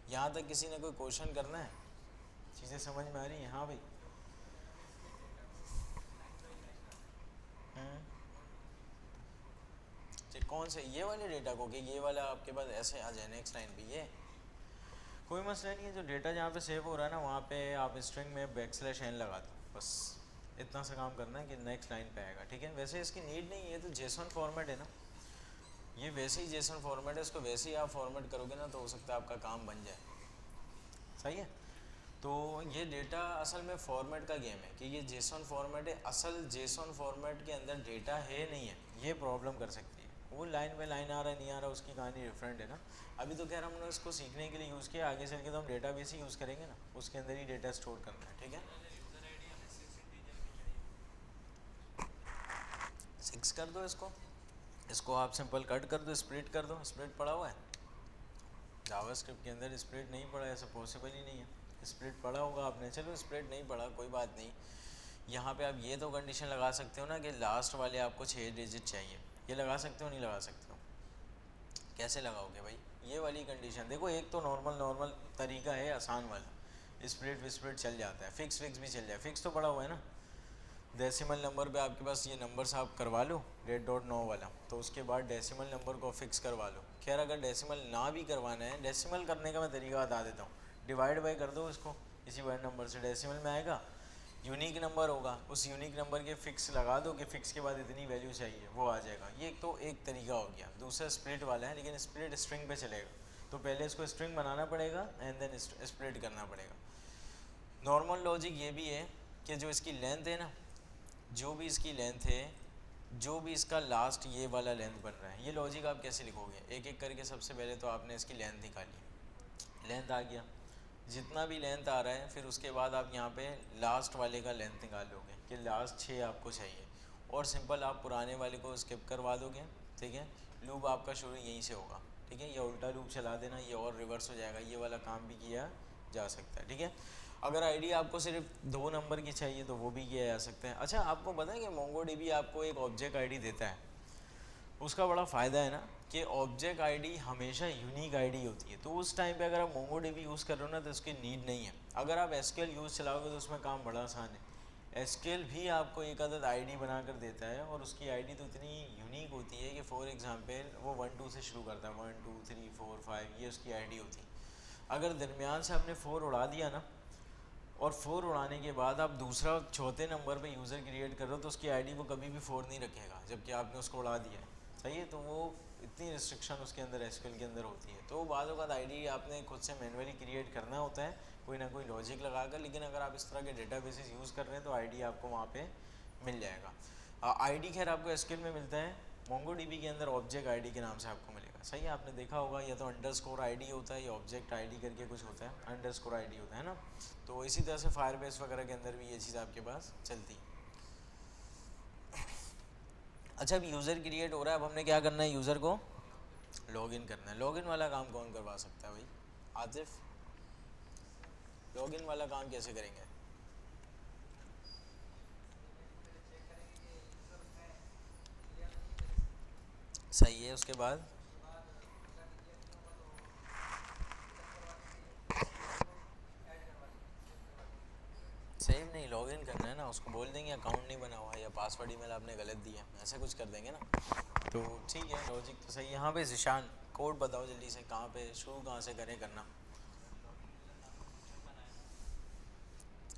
यहाँ तक किसी ने कोई क्वेश्चन करना है? चीज़ें समझ में आ रही हैं? हाँ भाई। हम्म, कौन से ये वाले डेटा को, कि ये वाला आपके पास ऐसे आ जाए नेक्स्ट लाइन पे? ये कोई मसला नहीं है, जो डेटा जहाँ पे सेव हो रहा है ना वहाँ पे आप स्ट्रिंग में \n लगा दो, बस इतना सा काम करना है कि नेक्स्ट लाइन पे आएगा। ठीक है, वैसे इसकी नीड नहीं है, तो जेसन फॉर्मेट है ना, ये वैसे ही जेसन फॉर्मेट है, इसको वैसे ही आप फॉर्मेट करोगे ना तो हो सकता है आपका काम बन जाए। सही है, तो ये डेटा असल में फॉर्मेट का गेम है कि ये जेसन फॉर्मेट है, असल जेसन फॉर्मेट के अंदर डेटा है नहीं है, ये प्रॉब्लम कर सकती है। वो लाइन बाय लाइन आ रहा है नहीं आ रहा, उसकी कहानी डिफरेंट है ना। अभी तो खैर हमने उसको सीखने के लिए यूज़ किया, आगे चल के तो हम डेटा बेस ही यूज़ करेंगे ना, उसके अंदर ही डेटा स्टोर करना है। ठीक है, 6 कर दो इसको, इसको आप सिंपल कट कर दो, स्प्लिट कर दो। स्प्लिट पड़ा हुआ है जावास्क्रिप्ट के अंदर? स्प्लिट नहीं पड़ा, ऐसा पॉसिबल ही नहीं है। स्प्लिट पढ़ा होगा आपने, चलो स्प्लिट नहीं पढ़ा कोई बात नहीं। यहाँ पे आप ये तो कंडीशन लगा सकते हो ना कि लास्ट वाले आपको 6 डिजिट चाहिए, ये लगा सकते हो नहीं लगा सकते हो? कैसे लगाओगे भाई? ये वाली कंडीशन देखो, एक तो नॉर्मल नॉर्मल तरीका है आसान वाला, स्प्लिट विस्प्लिट चल जाता है, फिक्स फिक्स भी चल जाए। फिक्स तो पड़ा हुआ है ना, डेसिमल नंबर पे आपके पास ये नंबर्स आप करवा लो .9 वाला, तो उसके बाद डेसिमल नंबर को फिक्स करवा लो। खैर अगर डेसिमल ना भी करवाना है, डेसिमल करने का मैं तरीका बता देता हूँ। डिवाइड बाई कर दो इसको किसी वर्ड नंबर से, डेसिमल में आएगा, यूनिक नंबर होगा, उस यूनिक नंबर के फिक्स लगा दो कि फिक्स के बाद इतनी वैल्यू चाहिए, वो आ जाएगा। ये तो एक तरीका हो गया। दूसरा स्प्लिट वाला है, लेकिन स्प्लिट स्ट्रिंग पे चलेगा, तो पहले इसको स्ट्रिंग बनाना पड़ेगा एंड देन स्प्लिट करना पड़ेगा। नॉर्मल लॉजिक ये भी है कि जो इसकी लेंथ है ना, जो भी इसकी लेंथ है, जो भी इसका लास्ट ये वाला लेंथ बन रहा है, ये लॉजिक आप कैसे लिखोगे? एक एक करके सबसे पहले तो आपने इसकी लेंथ निकाली, लेंथ आ गया, जितना भी लेंथ आ रहा है, फिर उसके बाद आप यहाँ पे लास्ट वाले का लेंथ निकालोगे कि लास्ट 6 आपको चाहिए, और सिंपल आप पुराने वाले को स्किप करवा दोगे। ठीक है, लूप आपका शुरू यहीं से होगा। ठीक है, या उल्टा लूप चला देना, ये और रिवर्स हो जाएगा, ये वाला काम भी किया जा सकता है। ठीक है, अगर आईडी आपको सिर्फ 2 नंबर की चाहिए तो वो भी किया जा सकता है। अच्छा, आपको पता है कि मोंगोडीबी आपको एक ऑब्जेक्ट आईडी देता है, उसका बड़ा फ़ायदा है ना कि ऑब्जेक्ट आईडी हमेशा यूनिक आईडी होती है, तो उस टाइम पे अगर आप मोंगोडीबी यूज़ कर रहे हो ना तो उसकी नीड नहीं है। अगर आप एसक्यूएल यूज़ चलाओगे तो उसमें काम बड़ा आसान है। एसक्यूएल भी आपको एक अदद आईडी बना कर देता है, और उसकी आईडी तो इतनी यूनिक होती है कि फॉर एग्जांपल वो 1 2 से शुरू करता है, 1 2 3 4 5, ये उसकी आईडी होती है। अगर दरमियान से आपने 4 उड़ा दिया ना, और 4 उड़ाने के बाद आप दूसरा चौथे नंबर पे यूज़र क्रिएट कर रहे हो, तो उसकी आईडी वो कभी भी 4 नहीं रखेगा, जबकि आपने उसको उड़ा दिया है। सही है, तो वो इतनी रिस्ट्रिक्शन उसके अंदर एसक्यूएल के अंदर होती है। तो बाद वक्त आईडी आपने खुद से मैनुअली क्रिएट करना होता है, कोई ना कोई लॉजिक लगाकर, लेकिन अगर आप इस तरह के डेटाबेसेस यूज़ कर रहे हैं तो आईडी आपको वहाँ पे मिल जाएगा। आईडी खैर आपको एसक्यूएल में मिलता है, मोंगोडीबी के अंदर ऑब्जेक्ट आईडी के नाम से आपको मिलेगा। सही है, आपने देखा होगा, या तो अंडरस्कोर आईडी होता है या ऑब्जेक्ट आईडी करके कुछ होता है, अंडरस्कोर आईडी होता है ना। तो इसी तरह से फायरबेस वगैरह के अंदर भी ये चीज़ आपके पास चलती है। अच्छा, अब यूज़र क्रिएट हो रहा है, अब हमने क्या करना है, यूज़र को लॉगिन करना है। लॉगिन वाला काम कौन करवा सकता है भाई? आतिफ, लॉगिन वाला काम कैसे करेंगे? सही है, उसके बाद सेव नहीं, लॉगिन करना है ना, उसको बोल देंगे अकाउंट नहीं बना हुआ या पासवर्ड ईमेल आपने गलत दिया, ऐसा कुछ कर देंगे ना। तो ठीक है, लॉजिक तो सही है। यहाँ पे जिशान कोड बताओ जल्दी से, कहाँ पे शुरू, कहाँ से करें करना?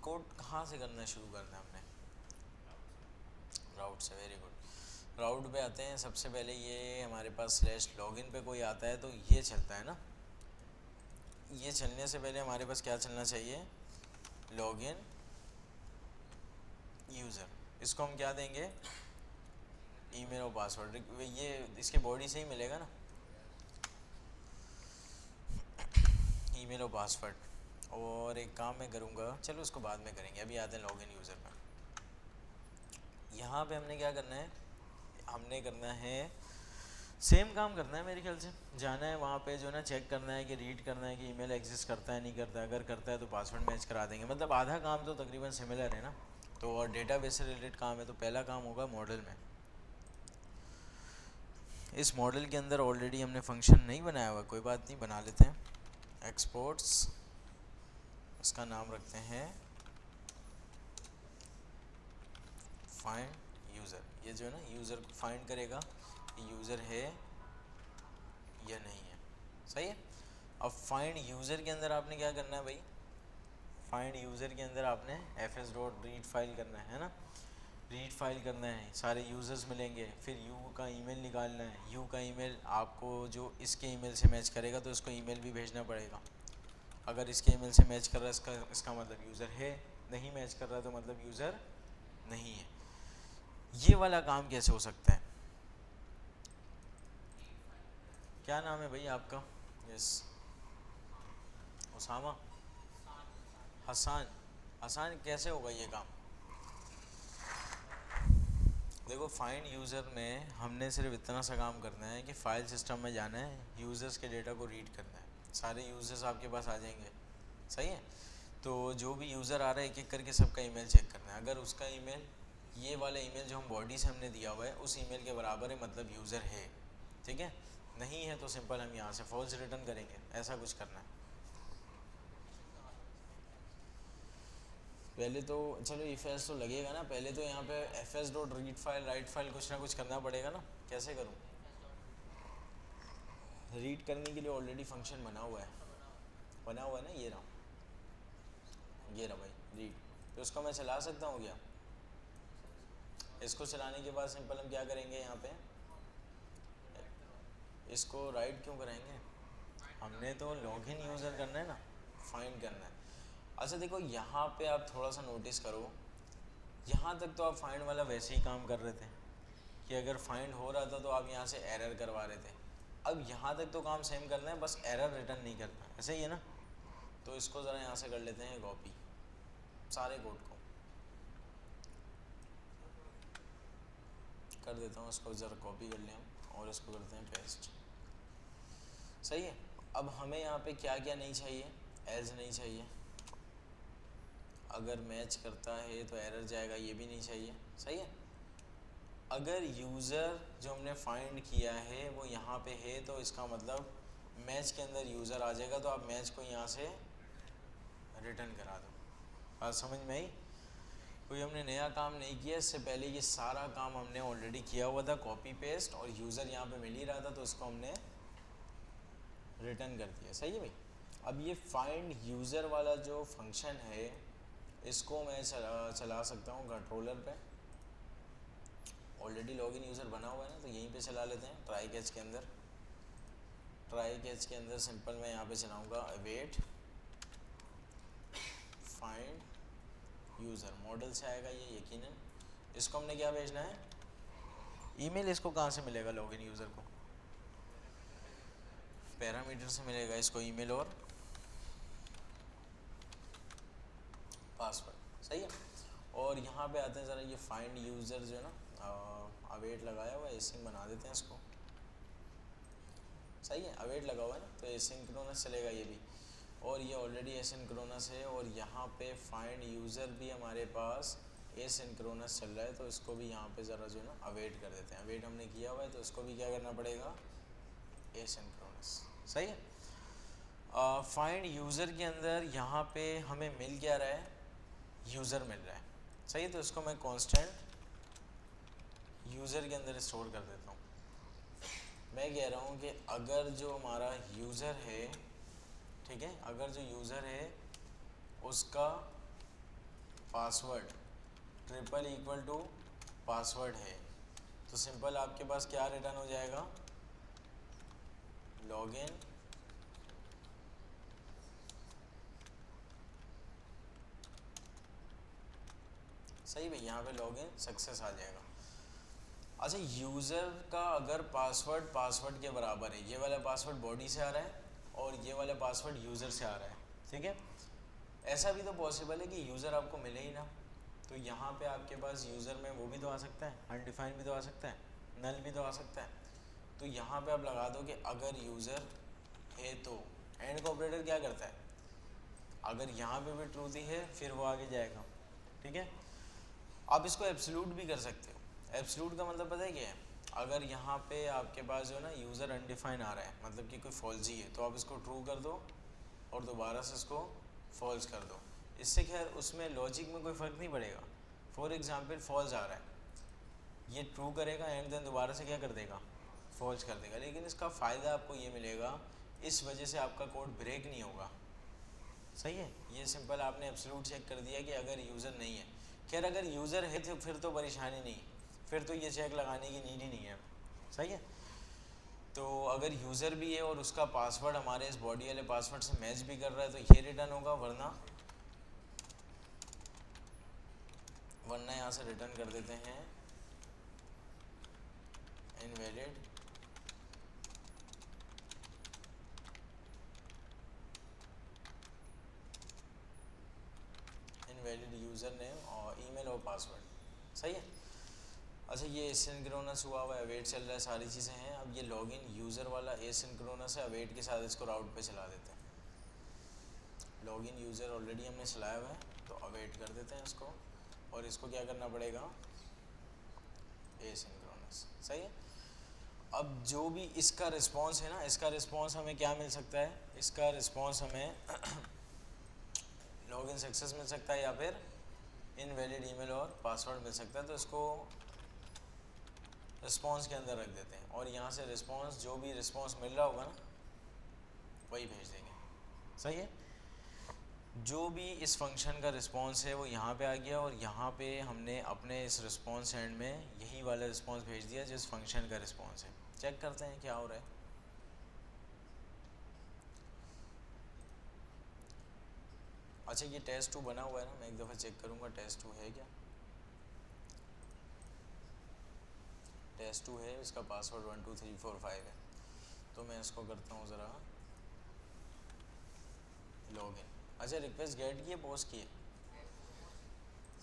कोड कहाँ से करना है, शुरू करना है हमने? राउट से, वेरी गुड। राउट पे आते हैं, सबसे पहले ये हमारे पास स्लैश लॉगिन पे कोई आता है तो ये चलता है ना। ये चलने से पहले हमारे पास क्या चलना चाहिए? Login user. इसको हम क्या देंगे? ईमेल और पासवर्ड। ये इसके बॉडी से ही मिलेगा ना, ईमेल और पासवर्ड। और एक काम मैं करूँगा, चलो उसको बाद में करेंगे, अभी आते हैं लॉगिन यूज़र पर। यहाँ पे हमने क्या करना है, हमने करना है सेम काम करना है मेरे ख्याल से। जाना है वहाँ पे, जो ना चेक करना है कि रीड करना है कि ईमेल एग्जिस्ट करता है नहीं करता है, अगर करता है तो पासवर्ड मैच करा देंगे। मतलब आधा काम तो तकरीबन सिमिलर है ना। तो और डेटाबेस से रिलेटेड काम है, तो पहला काम होगा मॉडल में। इस मॉडल के अंदर ऑलरेडी हमने फंक्शन नहीं बनाया हुआ, कोई बात नहीं, बना लेते हैं। एक्सपोर्ट्स, इसका नाम रखते हैं फाइंड यूज़र। ये जो है ना यूज़र को फाइंड करेगा कि यूज़र है या नहीं है, सही है। अब फाइंड यूज़र के अंदर आपने क्या करना है भाई, फाइंड यूज़र के अंदर आपने fs डॉट रीड फाइल करना है ना, रीड फाइल करना है, सारे यूज़र्स मिलेंगे, फिर यू का ईमेल निकालना है। यू का ईमेल आपको जो इसके ईमेल से मैच करेगा तो इसको ईमेल भी भेजना पड़ेगा। अगर इसके ईमेल से मैच कर रहा है इसका मतलब यूज़र है, नहीं मैच कर रहा तो मतलब यूज़र नहीं है। ये वाला काम कैसे हो सकता है? क्या नाम है भाई आपका? यस, उसामा, हसान। हसान कैसे होगा ये काम? देखो फाइंड यूज़र में हमने सिर्फ इतना सा काम करना है कि फ़ाइल सिस्टम में जाना है, यूज़र्स के डेटा को रीड करना है, सारे यूज़र्स आपके पास आ जाएंगे, सही है। तो जो भी यूज़र आ रहा है एक एक करके सबका ईमेल चेक करना है। अगर उसका ईमेल, ये वाला ईमेल जो हम बॉडी से हमने दिया हुआ है उस ईमेल के बराबर है मतलब यूज़र है, ठीक है। नहीं है तो सिंपल हम यहाँ से फॉल्स रिटर्न करेंगे, ऐसा कुछ करना है। पहले तो चलो इफ एस तो लगेगा ना, पहले तो यहाँ पे F S dot read file write file कुछ ना कुछ करना पड़ेगा ना। कैसे करूँ? रीड करने के लिए ऑलरेडी फंक्शन बना हुआ है, बना हुआ है ना, ये रहा भाई रीड। तो उसको मैं चला सकता हूँ क्या? इसको चलाने के बाद सिंपल हम क्या करेंगे, यहाँ पे इसको राइट क्यों कराएंगे, हमने तो लॉगिन यूज़र करना है ना, फाइंड करना है। अच्छा देखो यहाँ पे आप थोड़ा सा नोटिस करो, यहाँ तक तो आप फाइंड वाला वैसे ही काम कर रहे थे कि अगर फाइंड हो रहा था तो आप यहाँ से एरर करवा रहे थे। अब यहाँ तक तो काम सेम करना है, बस एरर रिटर्न नहीं करना, ऐसे ही है ना। तो इसको ज़रा यहाँ से कर लेते हैं कॉपी, सारे कोड को कर देता हूँ, इसको ज़रा कॉपी कर लें हम और इसको करते हैं पेस्ट, सही है। अब हमें यहाँ पे क्या क्या नहीं चाहिए, एज नहीं चाहिए, अगर मैच करता है तो एरर जाएगा, ये भी नहीं चाहिए, सही है। अगर यूज़र जो हमने फाइंड किया है वो यहाँ पे है तो इसका मतलब मैच के अंदर यूज़र आ जाएगा, तो आप मैच को यहाँ से रिटर्न करा दो। बात समझ में आई? कोई हमने नया काम नहीं किया, इससे पहले ये सारा काम हमने ऑलरेडी किया हुआ था, कॉपी पेस्ट, और यूज़र यहाँ पे मिल ही रहा था तो इसको हमने रिटर्न कर दिया, सही है भाई। अब ये फाइंड यूज़र वाला जो फंक्शन है इसको मैं चला सकता हूँ कंट्रोलर पे, ऑलरेडी लॉगिन यूज़र बना हुआ है ना, तो यहीं पे चला लेते हैं ट्राई कैच के अंदर। ट्राई कैच के अंदर सिंपल मैं यहाँ पे चलाऊँगा अवेट फाइंड यूज़र, मॉडल से आएगा ये यकीनन। इसको हमने क्या भेजना है, ईमेल। इसको कहाँ से मिलेगा लॉगिन यूज़र को? पैरामीटर से मिलेगा इसको ईमेल और पासवर्ड, सही है। और यहाँ पे आते हैं ज़रा, ये फाइंड यूज़र जो है ना अवेट लगाया हुआ है, एसिंक बना देते हैं इसको, सही है। अवेट लगा हुआ है ना तो एसिंक्रोनस चलेगा ये भी, और ये ऑलरेडी एसिंक्रोनस है, और यहाँ पे फाइंड यूज़र भी हमारे पास एसिंक्रोनस चल रहा है, तो इसको भी यहाँ पे ज़रा जो है ना अवेट कर देते हैं। अवेट हमने किया हुआ है तो इसको भी क्या करना पड़ेगा, एसिंक्रोनस, सही है। फाइंड यूज़र के अंदर यहाँ पे हमें मिल क्या रहा है, यूज़र मिल रहा है, सही है। तो इसको मैं कांस्टेंट यूज़र के अंदर स्टोर कर देता हूँ। मैं कह रहा हूँ कि अगर जो हमारा यूज़र है, ठीक है, अगर जो यूज़र है उसका password triple equal to password है तो सिंपल आपके पास क्या रिटर्न हो जाएगा, लॉगिन सही भाई, यहाँ पे लॉगिन सक्सेस आ जाएगा। अच्छा यूज़र का अगर पासवर्ड के बराबर है, ये वाला पासवर्ड बॉडी से आ रहा है और ये वाला पासवर्ड यूज़र से आ रहा है, ठीक है। ऐसा भी तो पॉसिबल है कि यूज़र आपको मिले ही ना, तो यहाँ पे आपके पास यूज़र में वो भी तो आ सकता है, अनडिफाइंड भी तो आ सकता है, नल भी तो आ सकता है। तो यहाँ पे आप लगा दो कि अगर यूज़र है तो एंड का ऑपरेटर क्या करता है, अगर यहाँ पे भी ट्रूथ ही है फिर वो आगे जाएगा, ठीक है। आप इसको एब्सोल्यूट भी कर सकते हो। एब्सोल्यूट का मतलब पता है क्या है, अगर यहाँ पे आपके पास जो है ना यूज़र अनडिफाइंड आ रहा है मतलब कि कोई फॉल्जी है, तो आप इसको ट्रू कर दो, और दोबारा से इसको फॉल्स कर दो। इससे खैर उसमें लॉजिक में कोई फ़र्क नहीं पड़ेगा। फॉर एग्जांपल फॉल्स आ रहा है, ये ट्रू करेगा एंड देन दोबारा से क्या कर देगा, फॉल्स कर देगा। लेकिन इसका फ़ायदा आपको ये मिलेगा, इस वजह से आपका कोड ब्रेक नहीं होगा। सही है, ये सिंपल आपने एब्सोल्यूट चेक कर दिया कि अगर यूज़र नहीं है। खैर अगर यूज़र है तो फिर तो परेशानी नहीं, फिर तो ये चेक लगाने की नीड ही नहीं है। सही है, तो अगर यूज़र भी है और उसका पासवर्ड हमारे इस बॉडी वाले पासवर्ड से मैच भी कर रहा है तो ये रिटर्न होगा, वरना यहाँ से रिटर्न कर देते हैं इनवैलिड यूज़र नेम और ईमेल और पासवर्ड। सही है। अच्छा ये एसिंक्रोनस हुआ हुआ अवेट चल रहा है, सारी चीज़ें हैं। अब ये लॉगिन यूज़र वाला एसिंक्रोनस है, अवेट के साथ इसको राउट पे चला देते हैं। लॉगिन यूज़र ऑलरेडी हमने चलाया हुआ है तो अवेट कर देते हैं इसको, और इसको क्या करना पड़ेगा, एसिंक्रोनस। सही है। अब जो भी इसका रिस्पॉन्स है ना, इसका रिस्पॉन्स हमें क्या मिल सकता है, इसका रिस्पॉन्स हमें लॉगिन सक्सेस मिल सकता है या फिर इनवैलिड ईमेल और पासवर्ड मिल सकता है। तो इसको रिस्पॉन्स के अंदर रख देते हैं और यहाँ से रिस्पॉन्स, जो भी रिस्पॉन्स मिल रहा होगा ना वही भेज देंगे। सही है। जो भी इस फंक्शन का रिस्पॉन्स है वो यहाँ पे आ गया, और यहाँ पे हमने अपने इस रिस्पॉन्स एंड में यही वाला रिस्पॉन्स भेज दिया जिस फंक्शन का रिस्पॉन्स है। चेक करते हैं क्या हो रहा है। अच्छा ये टेस्ट 2 बना हुआ है ना, मैं एक दफ़ा चेक करूँगा टेस्ट 2 है क्या। टेस्ट 2 है, इसका पासवर्ड 12345 है। तो मैं इसको करता हूँ ज़रा लॉगिन। अच्छा रिक्वेस्ट गेट की है, पोस्ट की है,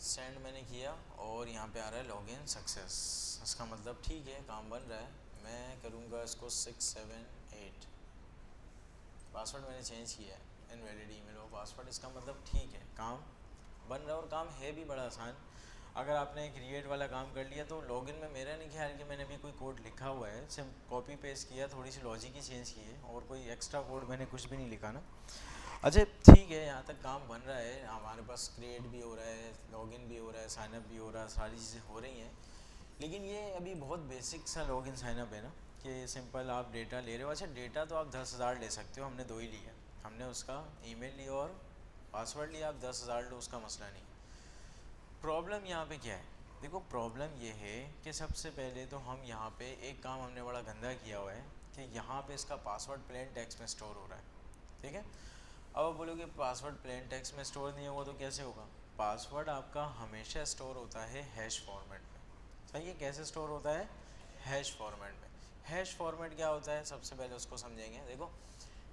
सेंड मैंने किया और यहाँ पे आ रहा है लॉगिन सक्सेस। इसका मतलब ठीक है काम बन रहा है। मैं करूँगा इसको 678, पासवर्ड मैंने चेंज किया है, इनवैलिड ईमेल और पासवर्ड। इसका मतलब ठीक है काम बन रहा है, और काम है भी बड़ा आसान। अगर आपने क्रिएट वाला काम कर लिया तो लॉगिन में मेरा नहीं ख्याल कि मैंने भी कोई कोड लिखा हुआ है, सिर्फ कॉपी पेस्ट किया, थोड़ी सी लॉजिक ही चेंज की है, और कोई एक्स्ट्रा कोड मैंने कुछ भी नहीं लिखा ना। अच्छा ठीक है, यहाँ तक काम बन रहा है, हमारे पास क्रिएट भी हो रहा है, लॉगिन भी हो रहा है, साइनअप भी हो रहा है, सारी चीज़ें हो रही हैं। लेकिन ये अभी बहुत बेसिक सा लॉगिन साइनअप है ना, कि सिंपल आप डेटा ले रहे हो। अच्छा डेटा तो आप 10,000 ले सकते हो, हमने 2 ही लिया, हमने उसका ईमेल लिया और पासवर्ड लिया, आप 10,000 लो, उसका मसला नहीं। प्रॉब्लम यहाँ पे क्या है, देखो प्रॉब्लम ये है कि सबसे पहले तो हम यहाँ पे एक काम हमने बड़ा गंदा किया हुआ है कि यहाँ पे इसका पासवर्ड प्लेन टेक्स्ट में स्टोर हो रहा है। ठीक है, अब आप बोलोगे पासवर्ड प्लेन टेक्स्ट में स्टोर नहीं होगा तो कैसे होगा। पासवर्ड आपका हमेशा स्टोर होता है हैश फॉर्मेट में। सही है, कैसे स्टोर होता है, हैश फॉर्मेट में। हैश फॉर्मेट क्या होता है, सबसे पहले उसको समझेंगे। देखो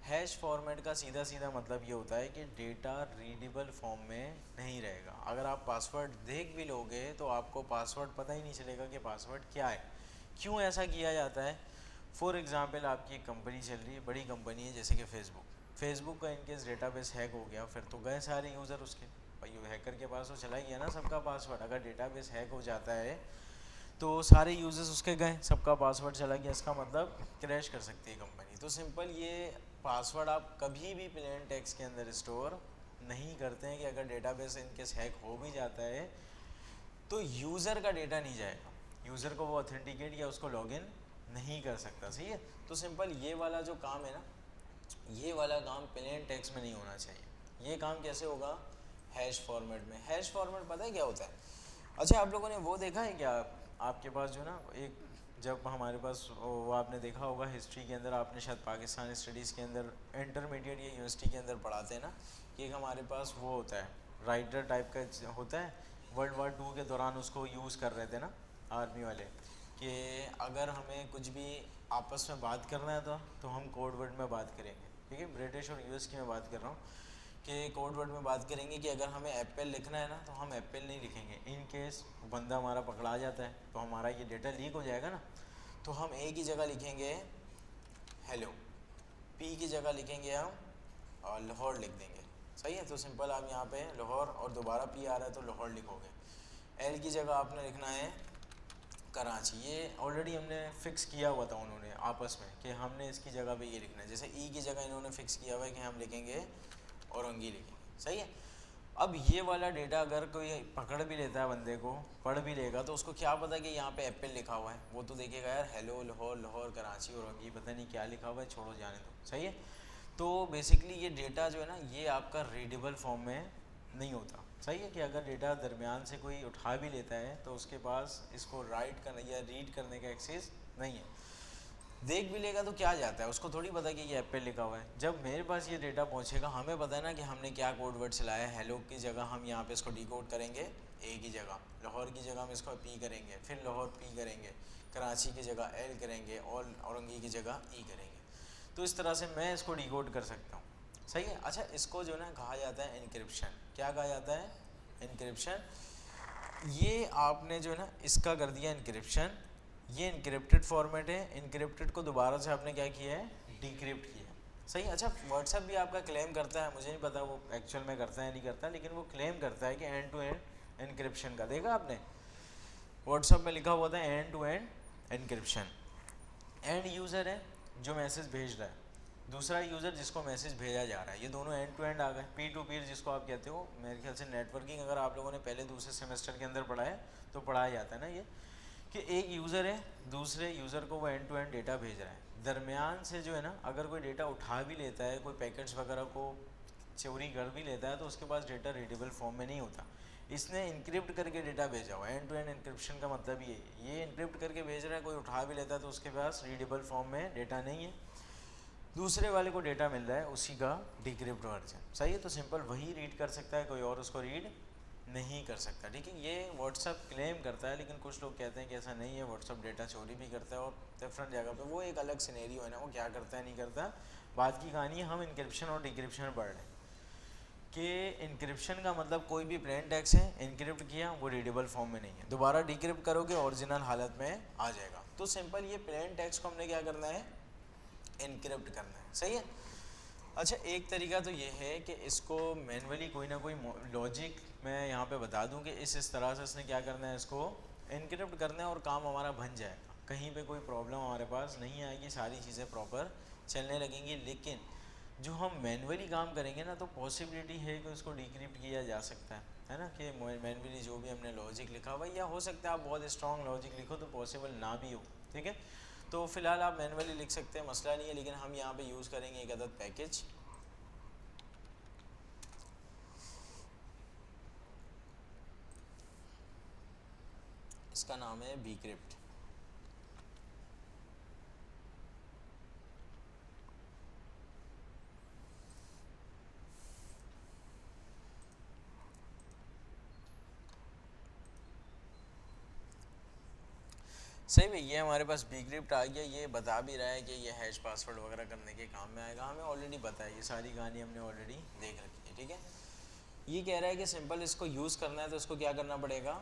हैश फॉर्मेट का सीधा सीधा मतलब ये होता है कि डेटा रीडेबल फॉर्म में नहीं रहेगा। अगर आप पासवर्ड देख भी लोगे तो आपको पासवर्ड पता ही नहीं चलेगा कि पासवर्ड क्या है। क्यों ऐसा किया जाता है, फॉर एग्जांपल आपकी एक कंपनी चल रही है, बड़ी कंपनी है जैसे कि फेसबुक का इनकेस डेटाबेस हैक हो गया, फिर तो गए सारे यूज़र उसके, भाई हैकर के पास तो चला गया ना सबका पासवर्ड। अगर डेटाबेस हैक हो जाता है तो सारे यूजर्स उसके गए, सबका पासवर्ड चला गया, इसका मतलब क्रैश कर सकती है कंपनी। तो सिंपल ये पासवर्ड आप कभी भी प्लेन टेक्स्ट के अंदर स्टोर नहीं करते हैं कि अगर डेटाबेस इनकेस हैक हो भी जाता है तो यूज़र का डेटा नहीं जाएगा, यूज़र को वो ऑथेंटिकेट या उसको लॉगिन नहीं कर सकता। सही है, तो सिंपल ये वाला जो काम है ना, ये वाला काम प्लेन टेक्स्ट में नहीं होना चाहिए। ये काम कैसे होगा, हैश फॉर्मेट में। हैश फॉर्मेट पता है क्या होता है। अच्छा आप लोगों ने वो देखा है क्या, आपके पास जो ना एक, जब हमारे पास वो आपने देखा होगा हिस्ट्री के अंदर, आपने शायद पाकिस्तान स्टडीज़ के अंदर इंटरमीडिएट या यूनिवर्सिटी के अंदर पढ़ाते हैं ना, कि एक हमारे पास वो होता है राइटर टाइप का होता है, वर्ल्ड war 2 के दौरान उसको यूज़ कर रहे थे ना आर्मी वाले, कि अगर हमें कुछ भी आपस में बात करना है तो हम कोड वर्ड में बात करेंगे। ठीक है, ब्रिटिश और यूएस की मैं बात कर रहा हूँ कि कोड वर्ड में बात करेंगे कि अगर हमें एप्पल लिखना है ना तो हम एप्पल नहीं लिखेंगे, इन केस बंदा हमारा पकड़ा जाता है तो हमारा ये डेटा लीक हो जाएगा ना, तो हम ए की जगह लिखेंगे हेलो, पी की जगह लिखेंगे हम और लाहौर लिख देंगे। सही है, तो सिंपल आप यहाँ पे लाहौर और दोबारा पी आ रहा है तो लाहौर लिखोगे। एल की जगह आपने लिखना है कराची, ये ऑलरेडी हमने फिक्स किया हुआ था उन्होंने आपस में कि हमने इसकी जगह पे ये लिखना है। जैसे ई की जगह इन्होंने फिक्स किया हुआ है कि हम लिखेंगे औरंगी लिखेंगे, सही है। अब ये वाला डेटा अगर कोई पकड़ भी लेता है, बंदे को पढ़ भी लेगा, तो उसको क्या पता कि यहाँ पे एप्पल लिखा हुआ है, वो तो देखेगा यार हेलो लाहौर, लाहौर कराची औरंगी, पता नहीं क्या लिखा हुआ है, छोड़ो जाने दो, सही है। तो बेसिकली ये डेटा जो है ना, ये आपका रीडेबल फॉर्म में नहीं होता, सही है। कि अगर डेटा दरमियान से कोई उठा भी लेता है तो उसके पास इसको राइट करने या रीड करने का एक्सेस नहीं है। देख भी लेगा तो क्या जाता है, उसको थोड़ी पता कि ये एप्पल लिखा हुआ है। जब मेरे पास ये डेटा पहुंचेगा, हमें पता है ना कि हमने क्या कोड वर्ड चलाया है। हेलो की जगह हम यहाँ पे इसको डिकोड करेंगे ए की जगह, लाहौर की जगह हम इसको पी करेंगे, फिर लाहौर पी करेंगे, कराची की जगह एल करेंगे और औरंगी की जगह ई करेंगे। तो इस तरह से मैं इसको डिकोड कर सकता हूँ, सही है। अच्छा, इसको जो है ना कहा जाता है इनक्रिप्शन। क्या कहा जाता है? इनक्रिप्शन। ये आपने जो है ना इसका कर दिया इनक्रिप्शन, ये इनक्रिप्टेड फॉर्मेट है। इनक्रिप्टेड को दोबारा से आपने क्या किया है? डिक्रिप्ट किया है, सही। अच्छा, व्हाट्सएप भी आपका क्लेम करता है, मुझे नहीं पता वो एक्चुअल में करता है नहीं करता, लेकिन वो क्लेम करता है कि एंड टू एंड इनक्रिप्शन का। देखा आपने व्हाट्सएप में लिखा हुआ था end to end encryption. End user है जो मैसेज भेज रहा है, दूसरा यूज़र जिसको मैसेज भेजा जा रहा है, ये दोनों एंड टू एंड आ गए। पी टू पीर जिसको आप कहते हो, मेरे ख्याल से नेटवर्किंग अगर आप लोगों ने पहले दूसरे सेमेस्टर के अंदर पढ़ा है तो पढ़ाया जाता है ना ये, कि एक यूज़र है, दूसरे यूज़र को वो एंड टू एंड डेटा भेज रहा है। दरमियान से जो है ना, अगर कोई डेटा उठा भी लेता है, कोई पैकेट्स वगैरह को चोरी कर भी लेता है, तो उसके पास डेटा रीडेबल फॉर्म में नहीं होता। इसने इनक्रिप्ट करके डेटा भेजा हुआ। एंड टू एंड इनक्रिप्शन का मतलब ये इनक्रिप्ट करके भेज रहा है, कोई उठा भी लेता है तो उसके पास रीडेबल फॉर्म में डेटा नहीं है, दूसरे वाले को डेटा मिल रहा है उसी का डिक्रिप्ट वर्जन, सही है। तो सिंपल वही रीड कर सकता है, कोई और उसको रीड नहीं कर सकता, ठीक है। ये व्हाट्सअप क्लेम करता है, लेकिन कुछ लोग कहते हैं कि ऐसा नहीं है, व्हाट्सअप डेटा चोरी भी करता है और डिफरेंट जगह पे, वो एक अलग सिनेरियो है ना, वो क्या करता है नहीं करता, बात की कहानी है। हम इनक्रिप्शन और डिक्रिप्शन पढ़ रहे हैं कि इनक्रिप्शन का मतलब कोई भी प्लेन टेक्स्ट है, इनक्रिप्ट किया, वो रीडेबल फॉर्म में नहीं है, दोबारा डिक्रिप्ट करोगे ओरिजिनल हालत में आ जाएगा। तो सिंपल ये प्लेन टेक्स्ट को हमने क्या करना है? इनक्रिप्ट करना है, सही है। अच्छा, एक तरीका तो ये है कि इसको मैनुअली कोई ना कोई लॉजिक मैं यहाँ पे बता दूँ कि इस तरह से इसने क्या करना है, इसको इनक्रिप्ट करना है और काम हमारा बन जाएगा। कहीं पे कोई प्रॉब्लम हमारे पास नहीं आएगी, सारी चीज़ें प्रॉपर चलने लगेंगी। लेकिन जो हम मैनुअली काम करेंगे ना, तो पॉसिबिलिटी है कि उसको डिक्रिप्ट किया जा सकता है ना, कि मैनुअली जो भी हमने लॉजिक लिखा हुआ, या हो सकता है आप बहुत स्ट्रॉन्ग लॉजिक लिखो तो पॉसिबल ना भी हो, ठीक है। तो फिलहाल आप मैनुअली लिख सकते हैं, मसला नहीं है। लेकिन हम यहाँ पे यूज़ करेंगे एक अदद पैकेज, इसका नाम है बीक्रिप्ट। सही है, ये हमारे पास बीक्रिप्ट आ गया। ये बता भी रहा है कि ये हैश पासवर्ड वगैरह करने के काम में आएगा, हमें ऑलरेडी पता है, ये सारी कहानी हमने ऑलरेडी देख रखी है, ठीक है। ये कह रहा है कि सिंपल इसको यूज़ करना है तो इसको क्या करना पड़ेगा?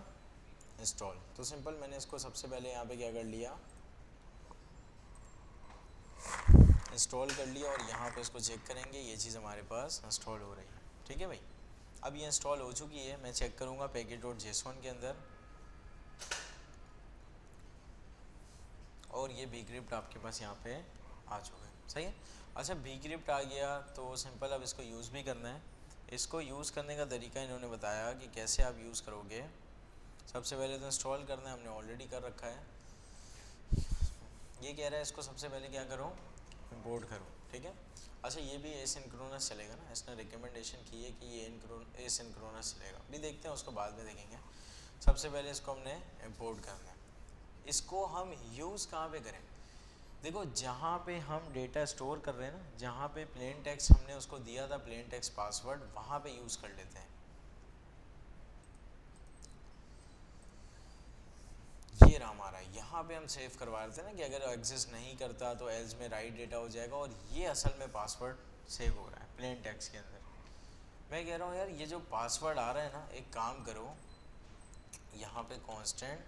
इंस्टॉल। तो सिंपल मैंने इसको सबसे पहले यहाँ पे क्या कर लिया, इंस्टॉल कर लिया, और यहाँ पे इसको चेक करेंगे, ये चीज़ हमारे पास इंस्टॉल हो रही है, ठीक है भाई। अब ये इंस्टॉल हो चुकी है, मैं चेक करूँगा package.json के अंदर, और ये बीक्रिप्ट आपके पास यहाँ पे आ चुका है, सही है। अच्छा, बीक्रिप्ट आ गया तो सिंपल अब इसको यूज़ भी करना है। इसको यूज़ करने का तरीका इन्होंने बताया कि कैसे आप यूज़ करोगे। सबसे पहले तो इंस्टॉल करना है, हमने ऑलरेडी कर रखा है। ये कह रहा है इसको सबसे पहले क्या करो? इंपोर्ट करो, ठीक है। अच्छा, ये भी एसिंक्रोनस चलेगा ना, इसने रिकमेंडेशन की है कि ये एसिंक्रोनस चलेगा, भी देखते हैं उसको बाद में देखेंगे। सबसे पहले इसको हमने इंपोर्ट करना है। इसको हम यूज़ कहाँ पे करें? देखो, जहाँ पे हम डेटा स्टोर कर रहे हैं ना, जहाँ पे प्लेन टेक्स्ट हमने उसको दिया था, प्लेन टेक्स्ट पासवर्ड, वहाँ पे यूज़ कर लेते हैं। ये रहा हमारा, यहाँ पे हम सेव करवा रहे थे ना कि अगर एग्जिस्ट नहीं करता तो एल्स में राइट डेटा हो जाएगा, और ये असल में पासवर्ड सेव हो रहा है प्लेन टेक्स्ट के अंदर। मैं कह रहा हूँ यार, ये जो पासवर्ड आ रहा है ना, एक काम करो, यहाँ पे कांस्टेंट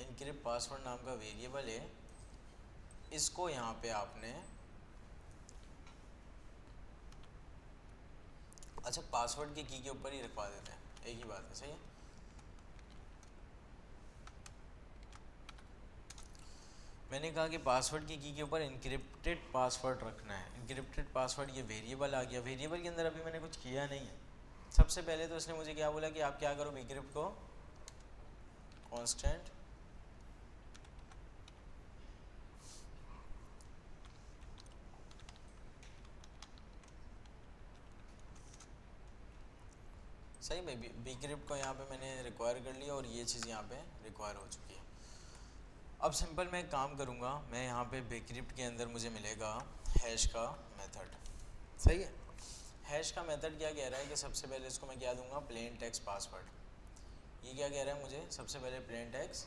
इनक्रिप्ट पासवर्ड नाम का वेरिएबल है, इसको यहाँ पे आपने, अच्छा पासवर्ड की के ऊपर ही रखवा देते हैं, एक ही बात है, सही है। मैंने कहा कि पासवर्ड की के ऊपर इनक्रिप्टेड पासवर्ड रखना है। इनक्रिप्टेड पासवर्ड, ये वेरिएबल आ गया। वेरिएबल के अंदर अभी मैंने कुछ किया नहीं है। सबसे पहले तो इसने मुझे क्या बोला कि आप क्या करो, bcrypt को कांस्टेंट सही भाई, bcrypt को यहाँ पे मैंने रिक्वायर कर लिया और ये चीज़ यहाँ पे रिक्वायर हो चुकी है। अब सिंपल मैं एक काम करूँगा, मैं यहाँ पे bcrypt के अंदर मुझे मिलेगा हैश का मेथड। सही है। हैश का मेथड क्या कह रहा है कि सबसे पहले इसको मैं क्या दूंगा, प्लेन टेक्स्ट पासवर्ड। ये क्या कह रहा है मुझे, सबसे पहले प्लेन टेक्स्ट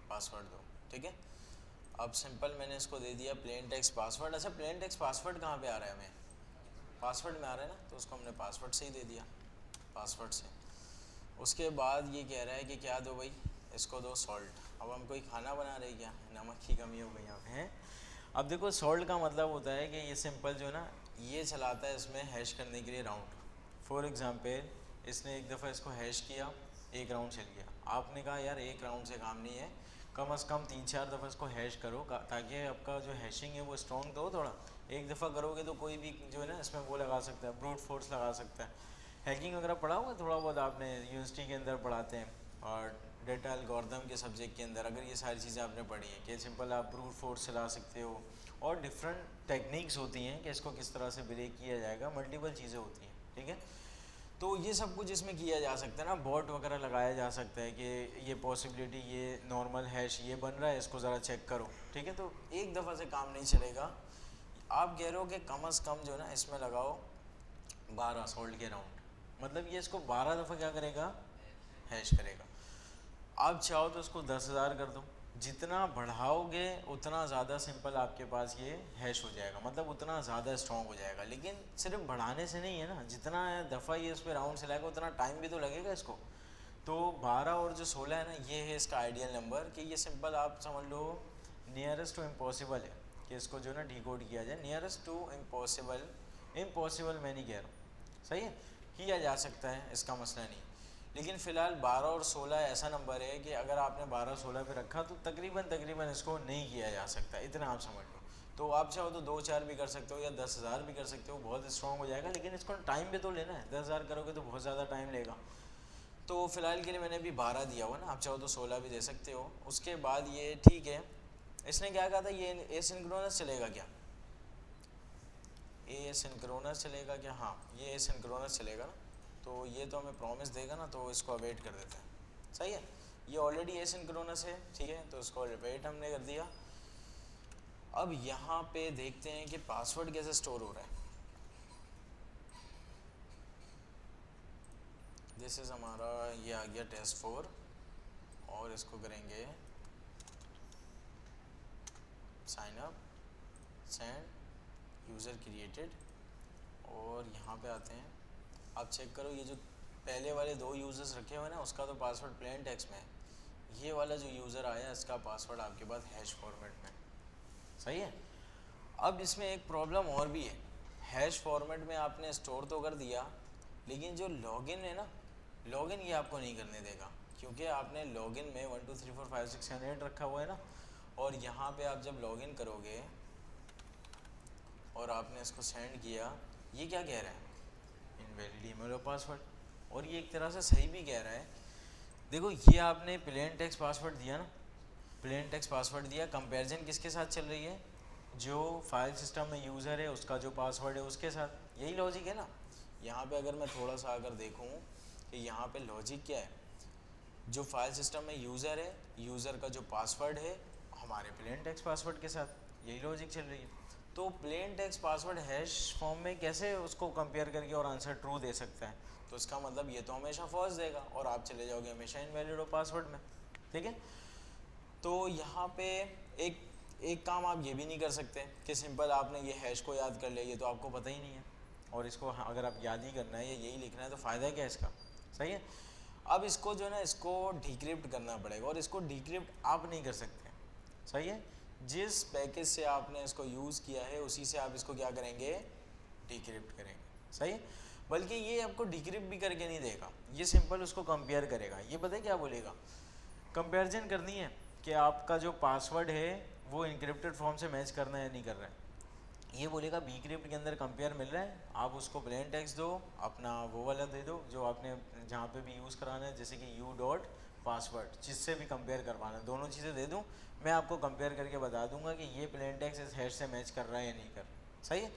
पासवर्ड दो। ठीक है। अब सिंपल मैंने इसको दे दिया प्लेन टेक्स्ट पासवर्ड। अच्छा, प्लेन टेक्स्ट पासवर्ड कहाँ पे आ रहा है, हमें पासवर्ड में आ रहा है ना, तो उसको हमने पासवर्ड से ही दे दिया, पासवर्ड से। उसके बाद ये कह रहा है कि क्या दो भाई, इसको दो सॉल्ट। अब हम कोई खाना बना रहे क्या, नमक की कमी हो गई यहाँ पे हैं। अब देखो सॉल्ट का मतलब होता है कि ये सिंपल जो है ना, ये चलाता है इसमें हैश करने के लिए राउंड। फॉर एग्जांपल इसने एक दफ़ा इसको हैश किया, एक राउंड चल गया। आपने कहा यार एक राउंड से काम नहीं है, कम से कम 3-4 दफ़ा इसको हैश करो ताकि आपका जो हैशिंग है वो स्ट्रॉन्ग तो हो थोड़ा। एक दफ़ा करोगे तो कोई भी जो है ना इसमें वो लगा सकता है, ब्रूट फोर्स लगा सकता है। हैकिंग वगैरह पढ़ा हुआ थोड़ा बहुत आपने, यूनिवर्सिटी के अंदर पढ़ाते हैं, और डेटा एल्गोरिथम के सब्जेक्ट के अंदर अगर ये सारी चीज़ें आपने पढ़ी हैं कि सिंपल आप ब्रूट फोर्स चला सकते हो, और डिफरेंट टेक्निक्स होती हैं कि इसको किस तरह से ब्रेक किया जाएगा, मल्टीपल चीज़ें होती हैं। ठीक है। तो ये सब कुछ इसमें किया जा सकता है ना, बॉट वगैरह लगाया जा सकता है कि ये पॉसिबिलिटी, ये नॉर्मल हैश ये बन रहा है, इसको ज़रा चेक करो। ठीक है। तो एक दफ़ा से काम नहीं चलेगा। आप कह रहे हो कि कम से कम जो है ना इसमें लगाओ 12 सोल्ड के राउंड, मतलब ये इसको 12 दफ़ा क्या करेगा, हैश करेगा। आप चाहो तो इसको 10,000 कर दो, जितना बढ़ाओगे उतना ज़्यादा सिंपल आपके पास ये हैश हो जाएगा, मतलब उतना ज़्यादा स्ट्रॉन्ग हो जाएगा। लेकिन सिर्फ बढ़ाने से नहीं है ना, जितना दफ़ा ये इस पर राउंड चलाएगा उतना टाइम भी तो लगेगा इसको। तो 12 और जो 16 है ना, ये है इसका आइडियल नंबर कि ये सिंपल आप समझ लो नियरेस्ट टू इम्पॉसिबल है कि इसको जो ना डिकोड किया जाए। नियरेस्ट टू इम्पॉसिबल, इम्पॉसिबल मैं नहीं कह रहा हूँ, सही है, किया जा सकता है, इसका मसला नहीं। लेकिन फ़िलहाल 12 और 16 ऐसा नंबर है कि अगर आपने 12-16 पे रखा तो तकरीबन इसको नहीं किया जा सकता, इतना आप समझ लो। तो आप चाहो तो 2-4 भी कर सकते हो या 10,000 भी कर सकते हो, बहुत स्ट्रॉन्ग हो जाएगा। लेकिन इसको टाइम भी तो लेना है, 10,000 करोगे तो बहुत ज़्यादा टाइम लेगा। तो फ़िलहाल के लिए मैंने अभी 12 दिया हुआ ना, आप चाहो तो 16 भी दे सकते हो। उसके बाद ये ठीक है, इसने क्या कहा था, ये एसिंक्रोनस चलेगा क्या, एसिंक्रोनस चलेगा क्या, हाँ ये एसिंक्रोनस चलेगा ना, तो ये तो हमें प्रॉमिस देगा ना, तो इसको अवेट कर देते हैं। सही है, ये ऑलरेडी एसिंक्रोनस है, ठीक है, तो इसको अवेट हमने कर दिया। अब यहाँ पे देखते हैं कि पासवर्ड कैसे स्टोर हो रहा है। दिस इज़ हमारा, ये आ गया टेस्ट 4, और इसको करेंगे sign up, send user created, और यहाँ पे आते हैं। आप चेक करो, ये जो पहले वाले 2 यूज़र्स रखे हुए हैं ना, उसका तो पासवर्ड प्लेन टेक्स्ट में है। ये वाला जो यूज़र आया इसका पासवर्ड आपके पास हैश फॉर्मेट में, सही है। अब इसमें एक प्रॉब्लम और भी है, हैश फॉर्मेट में आपने स्टोर तो कर दिया, लेकिन जो लॉगिन है ना, लॉगिन ये आपको नहीं करने देगा, क्योंकि आपने लॉगिन में 1 2 3 4 5 6 7 8 रखा हुआ है ना। और यहाँ पे आप जब लॉगिन करोगे और आपने इसको सेंड किया, ये क्या कह रहा है, इनवैलिड ईमेल और पासवर्ड, और ये एक तरह से सही भी कह रहा है। देखो ये आपने प्लेन टेक्स्ट पासवर्ड दिया ना, प्लेन टेक्स्ट पासवर्ड दिया, कंपैरिजन किसके साथ चल रही है, जो फाइल सिस्टम में यूज़र है उसका जो पासवर्ड है उसके साथ, यही लॉजिक है ना। यहाँ पे अगर मैं थोड़ा सा अगर देखूँ कि यहाँ पे लॉजिक क्या है, जो फाइल सिस्टम में यूज़र है, यूज़र का जो पासवर्ड है हमारे प्लेन टेक्स्ट पासवर्ड के साथ, यही लॉजिक चल रही है। तो plain text password hash form में कैसे उसको कंपेयर करके और आंसर ट्रू दे सकता है, तो इसका मतलब ये तो हमेशा फॉल्स देगा और आप चले जाओगे हमेशा इनवैलिड और पासवर्ड में। ठीक है। तो यहाँ पे एक एक काम आप ये भी नहीं कर सकते कि सिंपल आपने ये हैश को याद कर लिया, ये तो आपको पता ही नहीं है, और इसको अगर आप याद ही करना है या यही लिखना है तो फ़ायदा क्या है इसका, सही है। अब इसको जो है ना, इसको डिक्रिप्ट करना पड़ेगा, और इसको डिक्रिप्ट आप नहीं कर सकते, सही है। जिस पैकेज से आपने इसको यूज़ किया है उसी से आप इसको क्या करेंगे, डिक्रिप्ट करेंगे, सही है। बल्कि ये आपको डिक्रिप्ट भी करके नहीं देगा, ये सिंपल उसको कंपेयर करेगा। ये पता है क्या बोलेगा, कंपैरिजन करनी है कि आपका जो पासवर्ड है वो इनक्रिप्टेड फॉर्म से मैच करना है या नहीं कर रहा है। ये बोलेगा बी क्रिप्ट के अंदर कंपेयर मिल रहा है, आप उसको प्लेन टेक्स्ट दो, अपना वो वाला दे दो जो आपने जहाँ पे भी यूज़ कराना है, जैसे कि यू डॉट पासवर्ड, जिससे भी कंपेयर करवाना है, दोनों चीज़ें दे दूँ, मैं आपको कंपेयर करके बता दूंगा कि ये प्लेन टेक्स्ट इस हैश से मैच कर रहा है या नहीं कर रहा। सही है,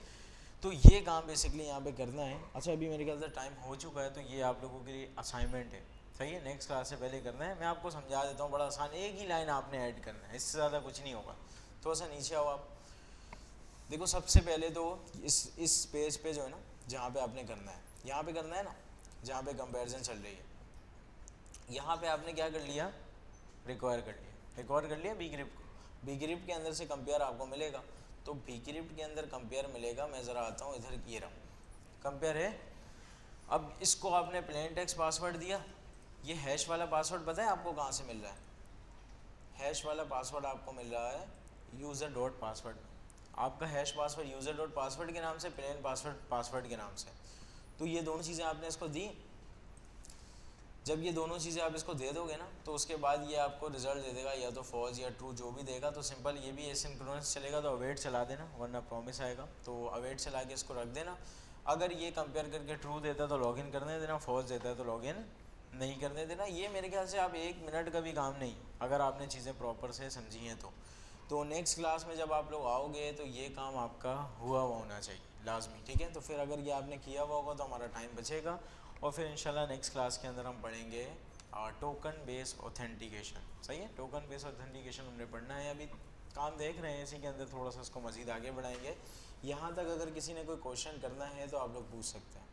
तो ये काम बेसिकली यहाँ पे करना है। अच्छा अभी मेरे ख्याल से टाइम हो चुका है, तो ये आप लोगों के लिए असाइनमेंट है। सही है, नेक्स्ट क्लास से पहले करना है, मैं आपको समझा देता हूँ, बड़ा आसान, एक ही लाइन आपने ऐड करना है, इससे ज़्यादा कुछ नहीं होगा। थोड़ा सा नीचे आओ आप, देखो सबसे पहले तो इस पेज पे जो है ना, जहाँ पे आपने करना है, यहाँ पे करना है ना, जहाँ पे कंपैरिजन चल रही है, यहाँ पे आपने क्या कर लिया, रिक्वायर कर लिया, रिक्वायर कर लिया बी क्रिप्ट को। बी क्रिप्ट के अंदर से कंपेयर आपको मिलेगा, तो बी क्रिप्ट के अंदर कंपेयर मिलेगा, मैं ज़रा आता हूँ इधर, ये रहा कंपेयर है। अब इसको आपने प्लेन टेक्स्ट पासवर्ड दिया, ये हैश वाला पासवर्ड पता है आपको कहाँ से मिल रहा है, हैश वाला पासवर्ड आपको मिल रहा है यूज़र डॉट पासवर्ड, आपका hash password user dot password के नाम से, प्लेन पासवर्ड के नाम से। तो ये दोनों चीज़ें आपने इसको दी, जब ये दोनों चीज़ें आप इसको दे दोगे ना, तो उसके बाद ये आपको रिजल्ट दे देगा, या तो फॉल्स या ट्रू जो भी देगा। तो सिंपल ये भी एसिंक्रोनस चलेगा, तो अवेट चला देना, वरना प्रॉमिस आएगा, तो अवेट चला के इसको रख देना। अगर ये कंपेयर करके ट्रू देता है तो लॉगिन करने देना, फॉल्स देता है तो लॉगिन नहीं करने देना। ये मेरे ख्याल से आप 1 मिनट का भी काम नहीं, अगर आपने चीज़ें प्रॉपर से समझी हैं तो नेक्स्ट क्लास में जब आप लोग आओगे तो ये काम आपका हुआ होना चाहिए लाजमी, ठीक है। तो फिर अगर ये आपने किया हुआ होगा तो हमारा टाइम बचेगा, और फिर इंशाल्लाह नेक्स्ट क्लास के अंदर हम पढ़ेंगे टोकन बेस ऑथेंटिकेशन। सही है, टोकन बेस ऑथेंटिकेशन हमने पढ़ना है, अभी काम देख रहे हैं इसी के अंदर, थोड़ा सा इसको मज़ीद आगे बढ़ाएंगे। यहाँ तक अगर किसी ने कोई क्वेश्चन करना है तो आप लोग पूछ सकते हैं।